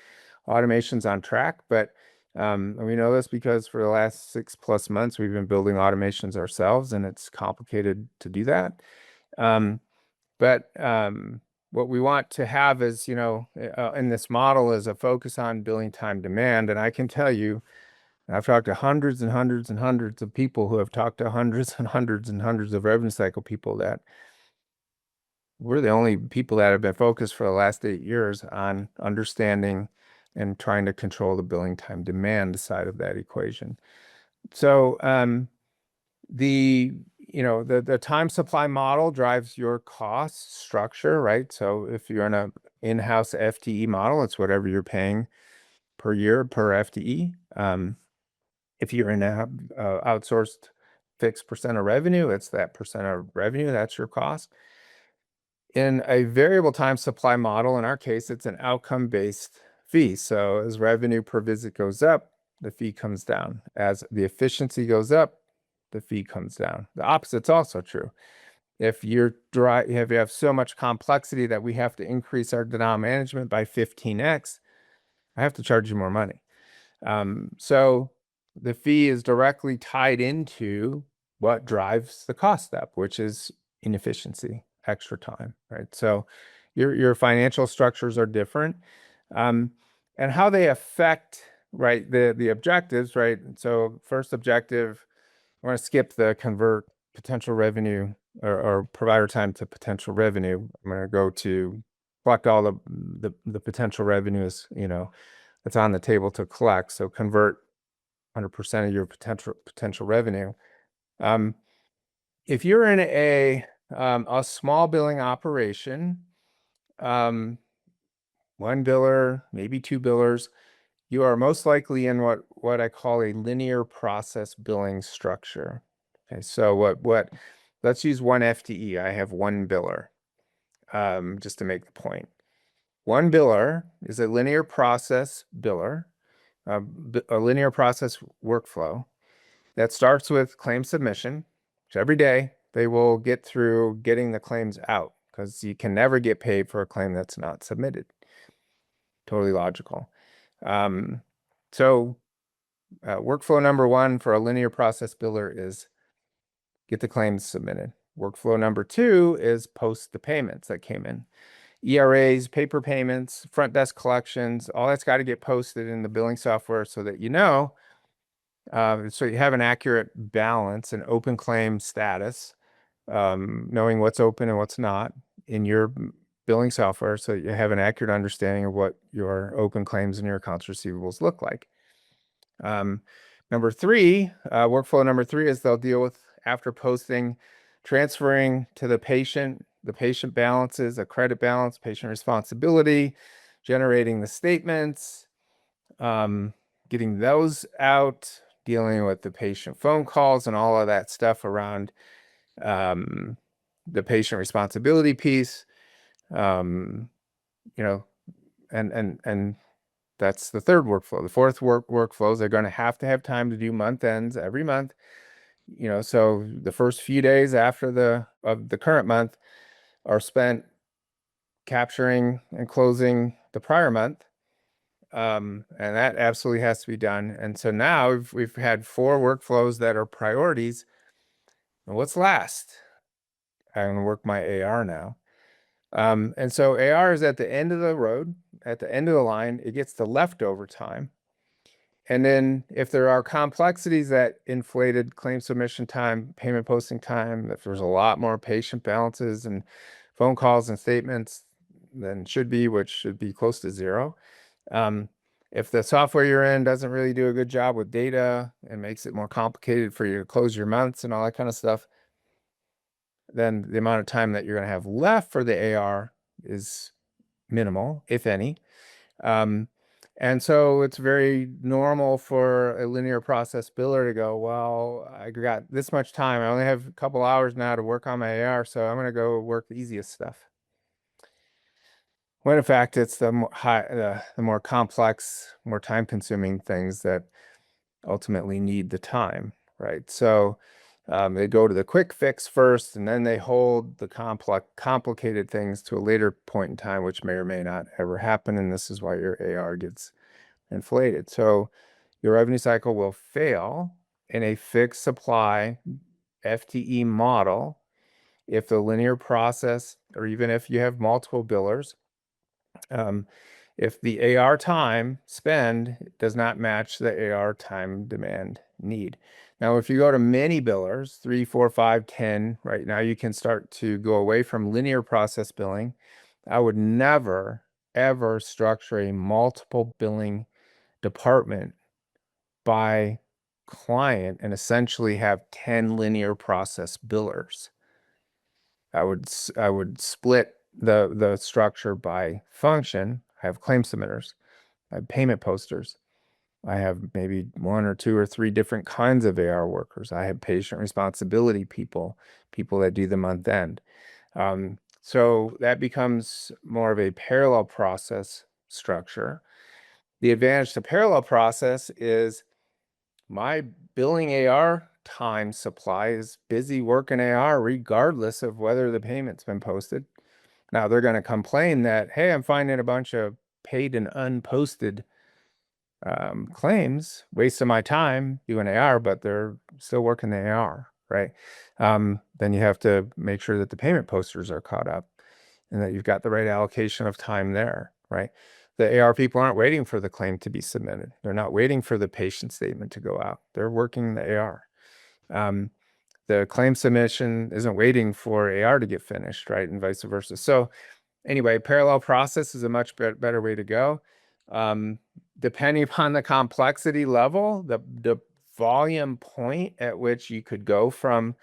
automations on track. But we know this because for the last 6+ months, we've been building automations ourselves, and it's complicated to do that. But what we want to have is, in this model, is a focus on billing time demand. And I can tell you, I've talked to hundreds and hundreds and hundreds of people who have talked to hundreds and hundreds and hundreds of revenue cycle people, that we're the only people that have been focused for the last 8 years on understanding and trying to control the billing time demand side of that equation. So the time supply model drives your cost structure, right? So if you're in a in-house FTE model, it's whatever you're paying per year per FTE. If you're in a outsourced fixed percent of revenue, it's that percent of revenue, that's your cost. In a variable time supply model, in our case, it's an outcome-based fee. So as revenue per visit goes up, the fee comes down. As the efficiency goes up, the fee comes down. The opposite's also true. If you have so much complexity that we have to increase our denial management by 15x, I have to charge you more money. So the fee is directly tied into what drives the cost up, which is inefficiency, extra time, right? So your financial structures are different, and how they affect, right, the objectives, right? So first objective, I want to skip the convert potential revenue or provider time to potential revenue. I'm going to go to collect all the potential revenues, that's on the table to collect. So convert 100% of your potential revenue. If you're in a small billing operation, one biller, maybe two billers, you are most likely in what I call a linear process billing structure. Okay, so let's use one FTE. I have one biller, just to make the point. One biller is a linear process biller, a linear process workflow that starts with claim submission, which every day they will get through getting the claims out, because you can never get paid for a claim that's not submitted. Totally logical. So workflow number one for a linear process biller is get the claims submitted. Workflow number two is post the payments that came in. ERAs, paper payments, front desk collections, all that's got to get posted in the billing software so that so you have an accurate balance and open claim status, knowing what's open and what's not in your billing software, so you have an accurate understanding of what your open claims and your accounts receivables look like. Number three, workflow number three is they'll deal with, after posting, transferring to the patient balances, a credit balance, patient responsibility, generating the statements, getting those out, dealing with the patient phone calls and all of that stuff around the patient responsibility piece. And that's the third workflow. The fourth workflows, they're going to have time to do month ends every month. So the first few days after the current month are spent capturing and closing the prior month. And that absolutely has to be done. And so now we've had 4 workflows that are priorities And what's last? I'm gonna work my AR now. And so AR is at the end of the road, at the end of the line. It gets the leftover time. And then if there are complexities that inflated claim submission time, payment posting time, if there's a lot more patient balances and phone calls and statements than should be, which should be close to zero. If the software you're in doesn't really do a good job with data and makes it more complicated for you to close your months and all that kind of stuff, then the amount of time that you're going to have left for the AR is minimal, if any. And so it's very normal for a linear process biller to go, well, I got this much time. I only have a couple hours now to work on my AR, so I'm going to go work the easiest stuff. When in fact, it's the more complex, more time-consuming things that ultimately need the time, right? So they go to the quick fix first, and then they hold the complicated things to a later point in time, which may or may not ever happen. And this is why your AR gets inflated. So your revenue cycle will fail in a fixed supply FTE model if the linear process, or even if you have multiple billers, if the AR time spend does not match the AR time demand need. Now, if you go to many billers, 3, 4, 5, 10, right now you can start to go away from linear process billing. I would never, ever structure a multiple billing department by client and essentially have 10 linear process billers. I would split the structure by function. I have claim submitters, I have payment posters, I have maybe 1 or 2 or 3 different kinds of AR workers. I have patient responsibility people that do the month end. So that becomes more of a parallel process structure. The advantage to parallel process is my billing AR time supply is busy working AR regardless of whether the payment's been posted. Now they're going to complain that, hey, I'm finding a bunch of paid and unposted claims, wasting my time doing AR, but they're still working the AR, right? Then you have to make sure that the payment posters are caught up and that you've got the right allocation of time there, right? The AR people aren't waiting for the claim to be submitted. They're not waiting for the patient statement to go out. They're working the AR. The claim submission isn't waiting for AR to get finished, right? And vice versa. So anyway, parallel process is a much better way to go. Depending upon the complexity level, the volume point at which you could go from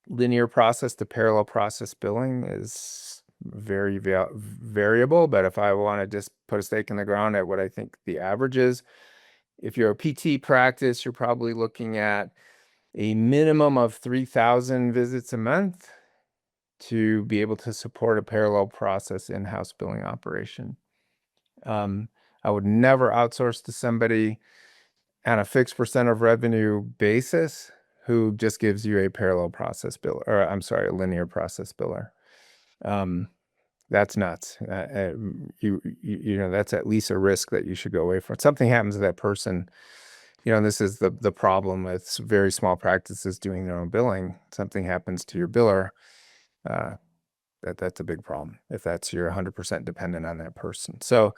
linear process to parallel process billing is very variable. But if I want to just put a stake in the ground at what I think the average is, if you're a PT practice, you're probably looking at a minimum of 3,000 visits a month to be able to support a parallel process in-house billing operation. I would never outsource to somebody on a fixed percent of revenue basis who just gives you a parallel process biller, or I'm sorry, a linear process biller. That's nuts. You know, that's at least a risk that you should go away from. If something happens to that person, you know, this is the problem with very small practices doing their own billing. Something happens to your biller, that's a big problem if that's you're 100% dependent on that person. So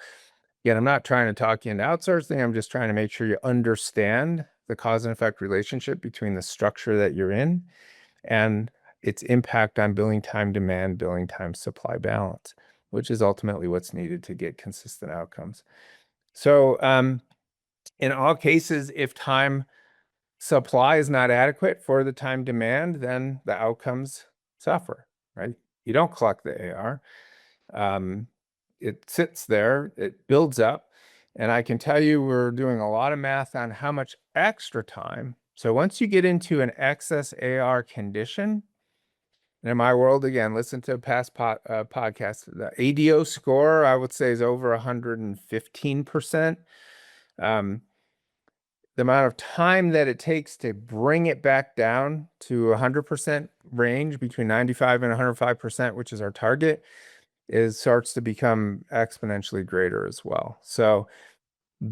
again, I'm not trying to talk you into outsourcing. I'm just trying to make sure you understand the cause and effect relationship between the structure that you're in and its impact on billing time demand, billing time supply balance, which is ultimately what's needed to get consistent outcomes. So in all cases, if time supply is not adequate for the time demand, then the outcomes suffer, right? You don't collect the AR. It sits there, it builds up. And I can tell you, we're doing a lot of math on how much extra time. So once you get into an excess AR condition, and in my world, again, listen to past podcasts, the ADO score, I would say, is over 115%. The amount of time that it takes to bring it back down to 100% range between 95 and 105%, which is our target, starts to become exponentially greater as well. So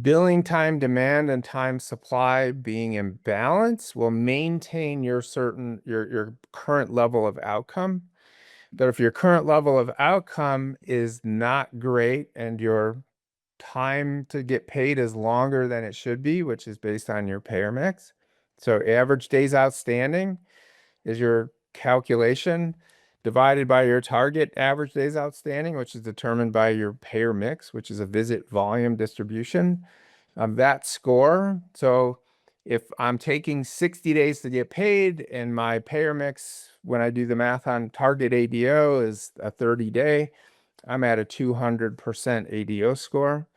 Billing time demand and time supply being in balance will maintain your current level of outcome. But if your current level of outcome is not great and your time to get paid is longer than it should be, which is based on your payer mix. So average days outstanding is your calculation divided by your target average days outstanding, which is determined by your payer mix, which is a visit volume distribution of that score. So if I'm taking 60 days to get paid and my payer mix, when I do the math on target ADO, is a 30-day, I'm at a 200% ADO score.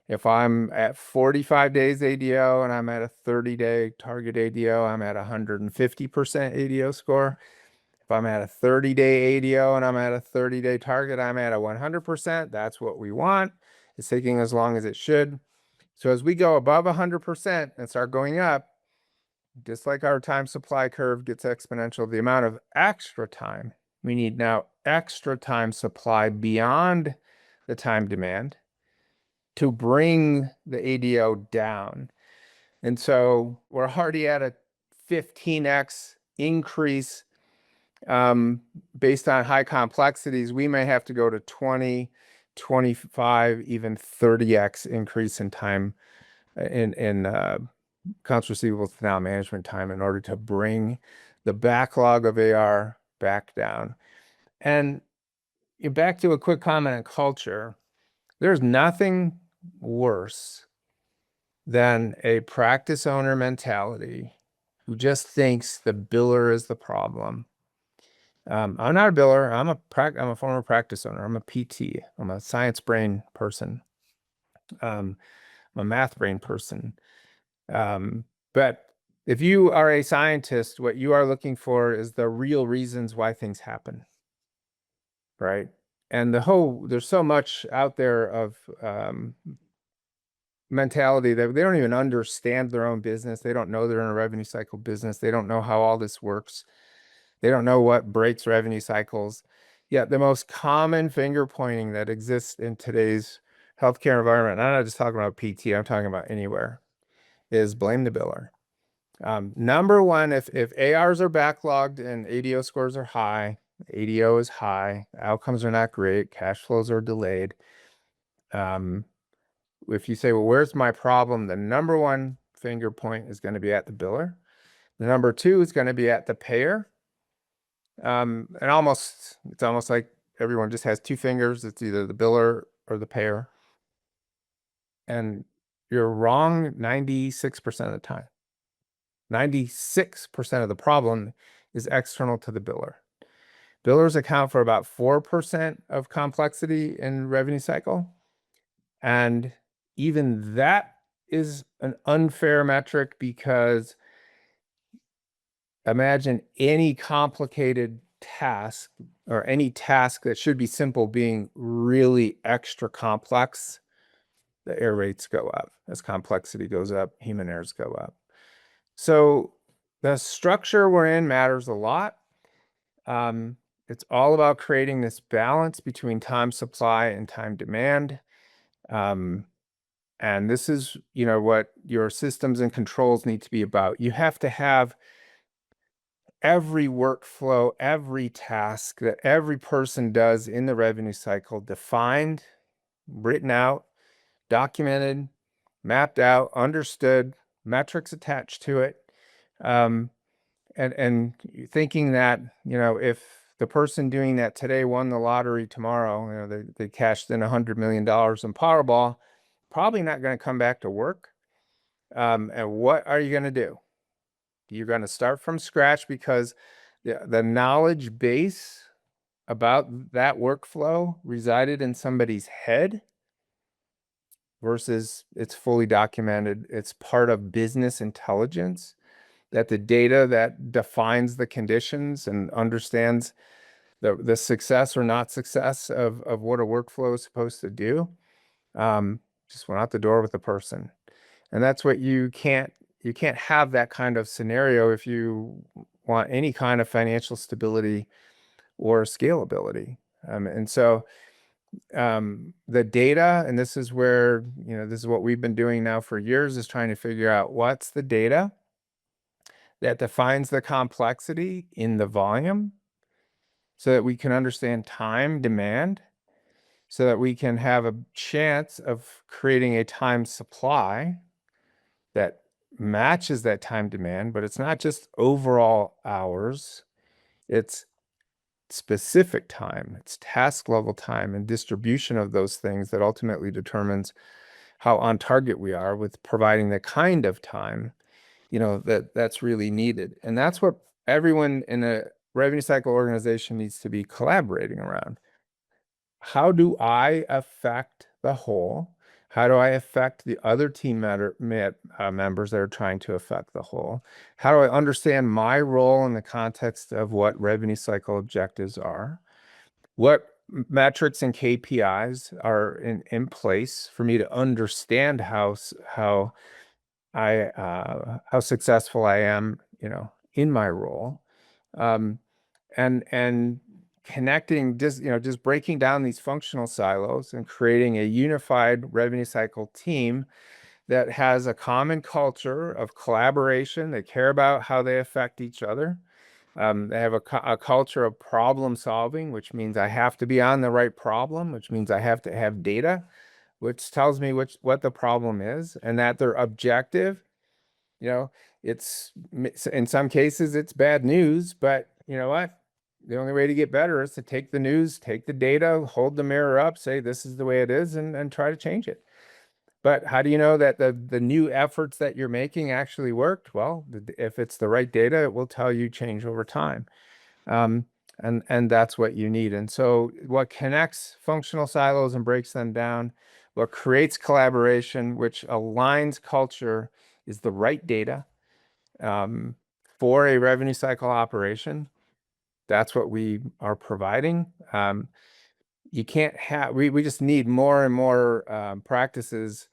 If I'm at 45 days ADO and I'm at a 30-day target ADO, I'm at 150% ADO score. If I'm at a 30-day ADO and I'm at a 30-day target, I'm at a 100%. That's what we want. It's taking as long as it should. So as we go above 100% and start going up, just like our time supply curve gets exponential, the amount of extra time we need now, extra time supply beyond the time demand to bring the ADO down. And so we're already at a 15x increase based on high complexities. We may have to go to 20, 25, even 30x increase in time in accounts receivable to now management time in order to bring the backlog of AR back down. And back to a quick comment on culture. There's nothing worse than a practice owner mentality who just thinks the biller is the problem. I'm not a biller. I'm a former practice owner. I'm a PT. I'm a science brain person. I'm a math brain person. But if you are a scientist, what you are looking for is the real reasons why things happen, right? And there's so much out there of mentality that they don't even understand their own business. They don't know they're in a revenue cycle business. They don't know how all this works. They don't know what breaks revenue cycles. Yet the most common finger pointing that exists in today's healthcare environment, I'm not just talking about PT, I'm talking about anywhere, is blame the biller. Number one, if ARs are backlogged and ADO scores are high, ADO is high, outcomes are not great, cash flows are delayed. If you say, well, where's my problem? The number one finger point is going to be at the biller. The number two is going to be at the payer. And it's almost like everyone just has two fingers. It's either the biller or the payer. And you're wrong 96% of the time. 96% of the problem is external to the biller. Billers account for about 4% of complexity in revenue cycle. And even that is an unfair metric because imagine any complicated task or any task that should be simple being really extra complex, the error rates go up. As complexity goes up, human errors go up. So the structure we're in matters a lot. It's all about creating this balance between time supply and time demand. And this is, what your systems and controls need to be about. You have to have every workflow, every task that every person does in the revenue cycle defined, written out, documented, mapped out, understood, metrics attached to it. And thinking that, if the person doing that today won the lottery tomorrow, they cashed in $100 million in Powerball, probably not going to come back to work. And what are you going to do? You're going to start from scratch because the knowledge base about that workflow resided in somebody's head versus it's fully documented. It's part of business intelligence, that the data that defines the conditions and understands the success or not success of what a workflow is supposed to do, just went out the door with the person. And that's what you can't have that kind of scenario if you want any kind of financial stability or scalability. And so The data, and this is where, this is what we've been doing now for years, is trying to figure out what's the data that defines the complexity in the volume so that we can understand time demand, so that we can have a chance of creating a time supply that matches that time demand, but it's not just overall hours, it's specific time, it's task level time and distribution of those things that ultimately determines how on target we are with providing the kind of time, that's really needed. And that's what everyone in a revenue cycle organization needs to be collaborating around. How do I affect the whole? How do I affect the other team members that are trying to affect the whole? How do I understand my role in the context of what revenue cycle objectives are? What metrics and KPIs are in place for me to understand how how successful I am, in my role, and connecting, just breaking down these functional silos and creating a unified revenue cycle team that has a common culture of collaboration. They care about how they affect each other. They have a culture of problem solving, which means I have to be on the right problem, which means I have to have data, which tells me what the problem is, and that they're objective. It's in some cases it's bad news, but you know what? The only way to get better is to take the news, take the data, hold the mirror up, say this is the way it is, and try to change it. But how do you know that the new efforts that you're making actually worked? Well, if it's the right data, it will tell you change over time. And that's what you need. And so what connects functional silos and breaks them down, what creates collaboration, which aligns culture, is the right data for a revenue cycle operation. That's what we are providing. You can't have, we just need more and more practices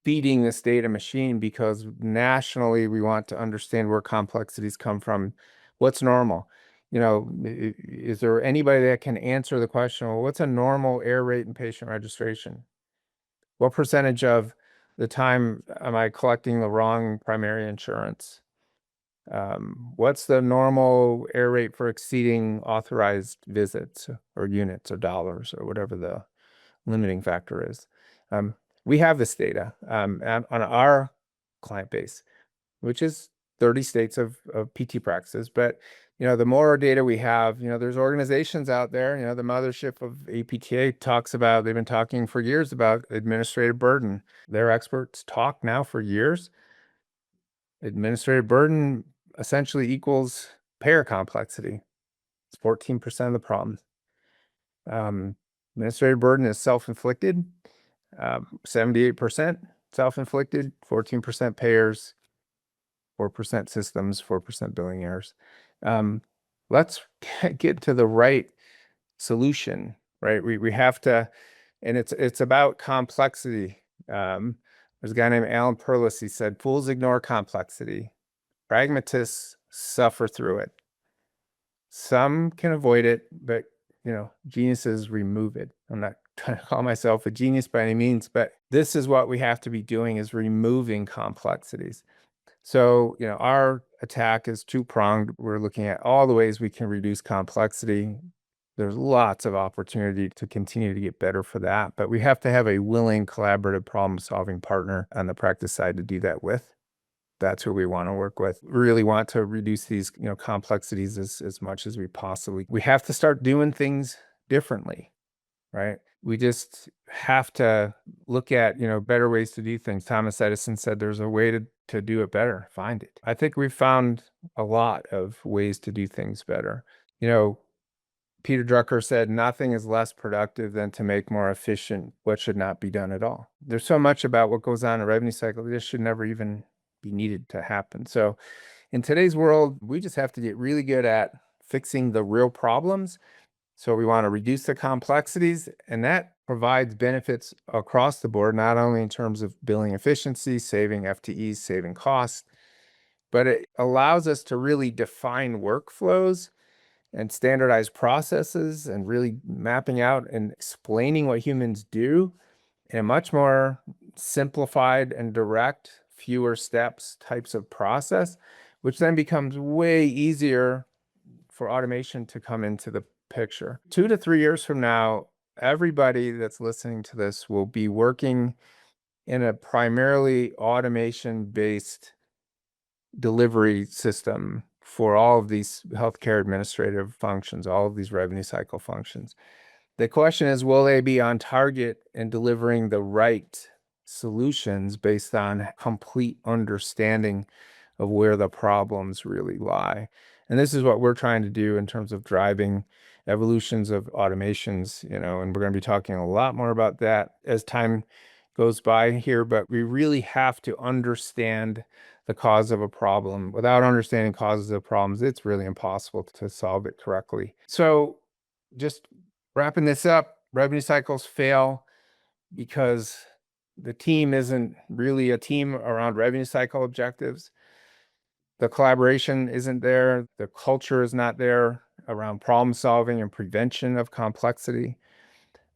feeding this data machine, because nationally we want to understand where complexities come from. What's normal? Is there anybody that can answer the question, well, what's a normal error rate in patient registration? What percentage of the time am I collecting the wrong primary insurance? What's the normal error rate for exceeding authorized visits or units or dollars or whatever the limiting factor is? We have this data on our client base, which is 30 states of PT practices. But, the more data we have, there's organizations out there, the mothership of APTA talks about, they've been talking for years about administrative burden. Their experts talk now for years. Administrative burden essentially equals payer complexity. It's 14% of the problem. Administrative burden is self-inflicted, 78% self-inflicted, 14% payers, 4% systems, 4% billing errors. Let's get to the right solution, right? We have to, and it's about complexity. There's a guy named Alan Perlis. He said, "Fools ignore complexity. Pragmatists suffer through it. Some can avoid it, but geniuses remove it." I'm not trying to call myself a genius by any means, but this is what we have to be doing, is removing complexities. So, our attack is two-pronged. We're looking at all the ways we can reduce complexity. There's lots of opportunity to continue to get better for that, but we have to have a willing, collaborative, problem-solving partner on the practice side to do that with. That's who we want to work with. We really want to reduce these, complexities as much as we possibly. We have to start doing things differently, right? We just have to look at, better ways to do things. Thomas Edison said there's a way to do it better. Find it. I think we've found a lot of ways to do things better. Peter Drucker said, nothing is less productive than to make more efficient what should not be done at all. There's so much about what goes on in a revenue cycle, this should never even be needed to happen. So in today's world, we just have to get really good at fixing the real problems. So we want to reduce the complexities, and that provides benefits across the board, not only in terms of billing efficiency, saving FTEs, saving costs, but it allows us to really define workflows and standardized processes and really mapping out and explaining what humans do in a much more simplified and direct, fewer steps types of process, which then becomes way easier for automation to come into the picture. 2 to 3 years from now, everybody that's listening to this will be working in a primarily automation-based delivery system for all of these healthcare administrative functions, all of these revenue cycle functions. The question is, will they be on target in delivering the right solutions based on complete understanding of where the problems really lie? And this is what we're trying to do in terms of driving evolutions of automations, and we're going to be talking a lot more about that as time goes by here, but we really have to understand the cause of a problem. Without understanding causes of problems, it's really impossible to solve it correctly. So just wrapping this up, revenue cycles fail because the team isn't really a team around revenue cycle objectives. The collaboration isn't there. The culture is not there around problem solving and prevention of complexity.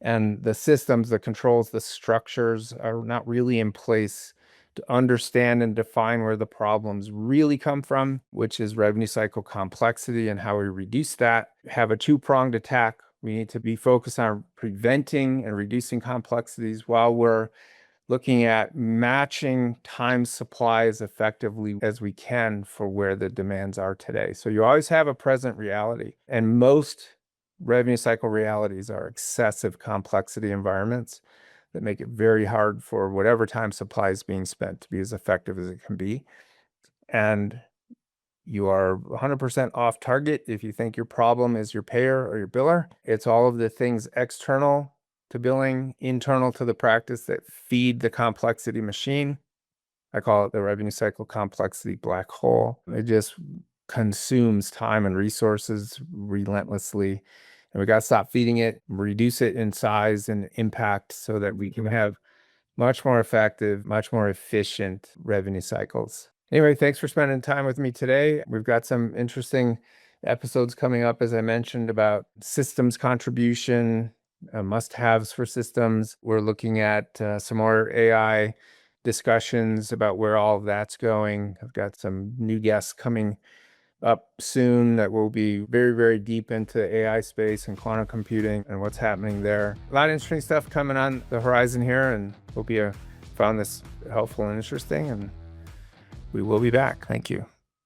And the systems, the controls, the structures are not really in place to understand and define where the problems really come from, which is revenue cycle complexity and how we reduce that. Have a two-pronged attack. We need to be focused on preventing and reducing complexities while we're looking at matching time supply as effectively as we can for where the demands are today. So you always have a present reality, and most revenue cycle realities are excessive complexity environments that make it very hard for whatever time supply is being spent to be as effective as it can be. And you are 100% off target if you think your problem is your payer or your biller. It's all of the things external to billing, internal to the practice that feed the complexity machine. I call it the revenue cycle complexity black hole. It just consumes time and resources relentlessly. And we got to stop feeding it, reduce it in size and impact so that we can have much more effective, much more efficient revenue cycles. Anyway, thanks for spending time with me today. We've got some interesting episodes coming up, as I mentioned, about systems contribution, must-haves for systems. We're looking at some more AI discussions about where all of that's going. I've got some new guests coming up soon that will be very, very deep into AI space and quantum computing and what's happening there. A lot of interesting stuff coming on the horizon here, and hope you found this helpful and interesting, and we will be back. Thank you.